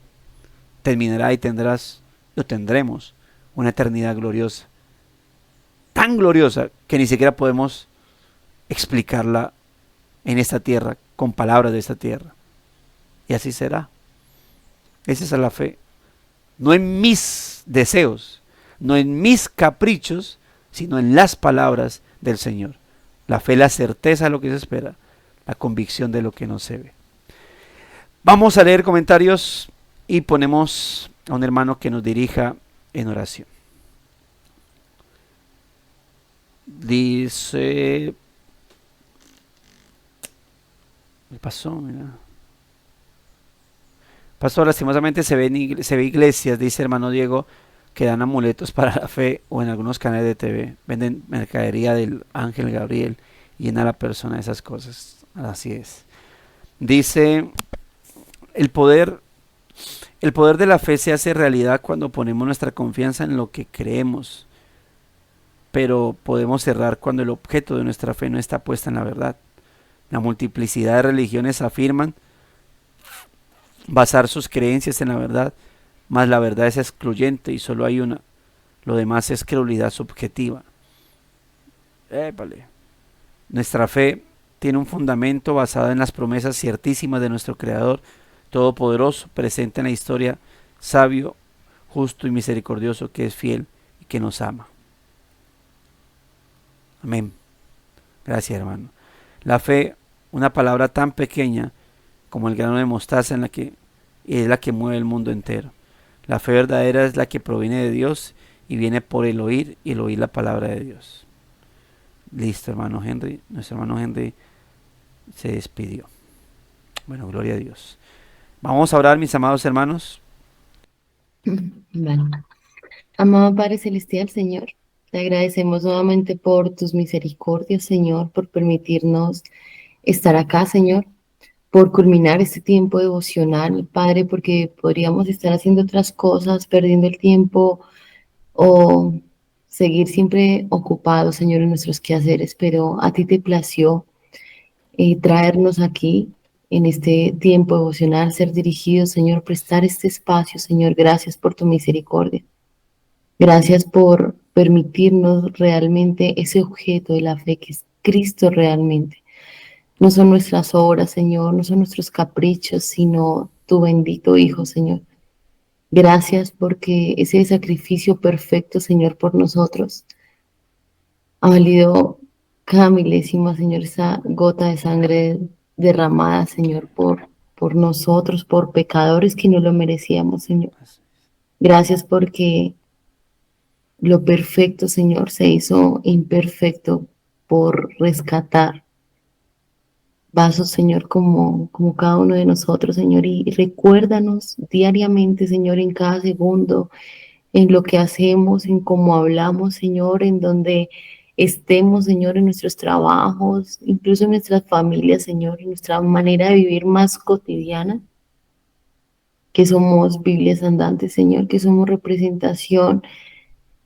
terminará y tendremos una eternidad gloriosa, tan gloriosa que ni siquiera podemos explicarla en esta tierra con palabras de esta tierra. Y así será. Esa es la fe, no en mis deseos, no en mis caprichos, sino en las palabras del Señor. La fe es la certeza de lo que se espera, la convicción de lo que no se ve. Vamos a leer comentarios y ponemos a un hermano que nos dirija en oración. Dice, ¿qué pasó? Mira. Pastor, lastimosamente se ve iglesias, dice hermano Diego, que dan amuletos para la fe o en algunos canales de TV. Venden mercadería del ángel Gabriel y llena a la persona de esas cosas. Así es. Dice, el poder de la fe se hace realidad cuando ponemos nuestra confianza en lo que creemos, pero podemos cerrar cuando el objeto de nuestra fe no está puesta en la verdad. La multiplicidad de religiones afirman basar sus creencias en la verdad, mas la verdad es excluyente y solo hay una. Lo demás es credulidad subjetiva. Épale. Nuestra fe tiene un fundamento basado en las promesas ciertísimas de nuestro Creador Todopoderoso, presente en la historia, sabio, justo y misericordioso, que es fiel y que nos ama. Amén. Gracias, hermano. La fe, una palabra tan pequeña como el grano de mostaza, es la que mueve el mundo entero. La fe verdadera es la que proviene de Dios y viene por el oír y el oír la palabra de Dios. Listo, hermano Henry. Nuestro hermano Henry se despidió. Bueno, gloria a Dios. Vamos a orar, mis amados hermanos. Bueno, amado Padre Celestial, Señor, te agradecemos nuevamente por tus misericordias, Señor, por permitirnos estar acá, Señor, por culminar este tiempo devocional, Padre, porque podríamos estar haciendo otras cosas, perdiendo el tiempo o seguir siempre ocupados, Señor, en nuestros quehaceres, pero a ti te plació traernos aquí en este tiempo devocional, ser dirigidos, Señor, prestar este espacio, Señor. Gracias por tu misericordia. Gracias por permitirnos realmente ese objeto de la fe que es Cristo realmente. No son nuestras obras, Señor, no son nuestros caprichos, sino tu bendito Hijo, Señor. Gracias porque ese sacrificio perfecto, Señor, por nosotros ha valido cada milésima, Señor, esa gota de sangre derramada, Señor, por nosotros, por pecadores que no lo merecíamos, Señor. Gracias porque lo perfecto, Señor, se hizo imperfecto por rescatar vasos, Señor, como cada uno de nosotros, Señor, y recuérdanos diariamente, Señor, en cada segundo, en lo que hacemos, en cómo hablamos, Señor, en donde estemos, Señor, en nuestros trabajos, incluso en nuestras familias, Señor, en nuestra manera de vivir más cotidiana, que somos Biblias andantes, Señor, que somos representación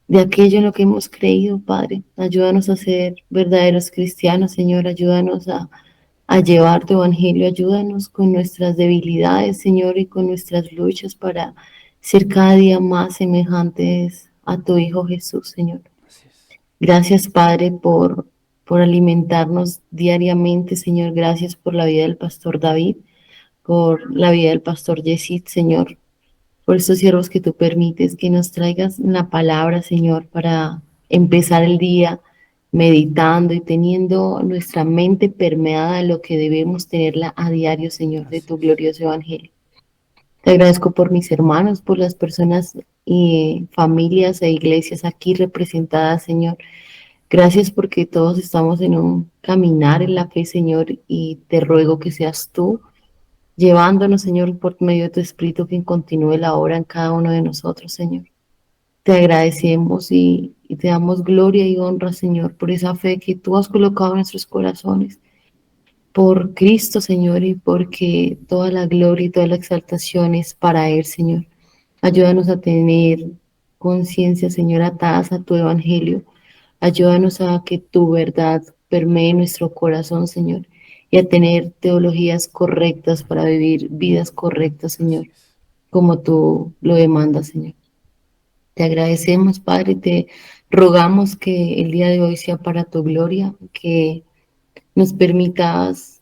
de aquello en lo que hemos creído, Padre. Ayúdanos a ser verdaderos cristianos, Señor, ayúdanos a llevar tu evangelio, ayúdanos con nuestras debilidades, Señor, y con nuestras luchas para ser cada día más semejantes a tu Hijo Jesús, Señor. Así es. Gracias, Padre, por alimentarnos diariamente, Señor. Gracias por la vida del pastor David, por la vida del pastor Yesid, Señor. Por estos siervos que tú permites que nos traigas la palabra, Señor, para empezar el día meditando y teniendo nuestra mente permeada de lo que debemos tenerla a diario, Señor, de Así tu es. glorioso evangelio. Te agradezco por mis hermanos, por las personas y familias e iglesias aquí representadas, Señor. Gracias porque todos estamos en un caminar en la fe, Señor, y te ruego que seas tú llevándonos, Señor, por medio de tu Espíritu, que continúe la obra en cada uno de nosotros, Señor. Te agradecemos y te damos gloria y honra, Señor, por esa fe que tú has colocado en nuestros corazones, por Cristo, Señor, y porque toda la gloria y toda la exaltación es para Él, Señor. Ayúdanos a tener conciencia, Señor, atadas a tu evangelio. Ayúdanos a que tu verdad permee nuestro corazón, Señor, y a tener teologías correctas para vivir vidas correctas, Así Señor, es. como tú lo demandas, Señor. Te agradecemos, Padre, te rogamos que el día de hoy sea para tu gloria, que nos permitas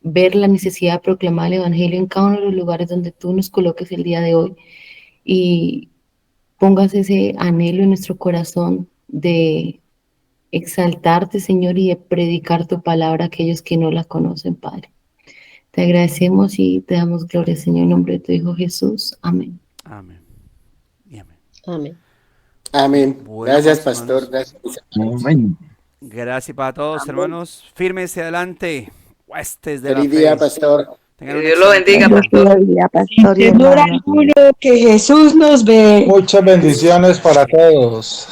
ver la necesidad de proclamar el Evangelio en cada uno de los lugares donde tú nos coloques el día de hoy y pongas ese anhelo en nuestro corazón de exaltarte, Señor, y de predicar tu palabra a aquellos que no la conocen, Padre. Te agradecemos y te damos gloria, Señor, en nombre de tu Hijo Jesús. Amén. Amén. Y amén. Amén. Amén. Bueno, Gracias, pues pastor. hermanos, Gracias. Amén. gracias para todos, Amén. hermanos. Fírmense adelante. Huestes de la Feliz día, fe. pastor. Tengan Que un Dios lo excelente bendiga, día. pastor. Día, Sin pastor y temor hermanos. alguno, que Jesús nos ve. Muchas bendiciones para todos.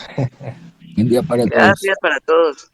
Un día para todos. Gracias para todos.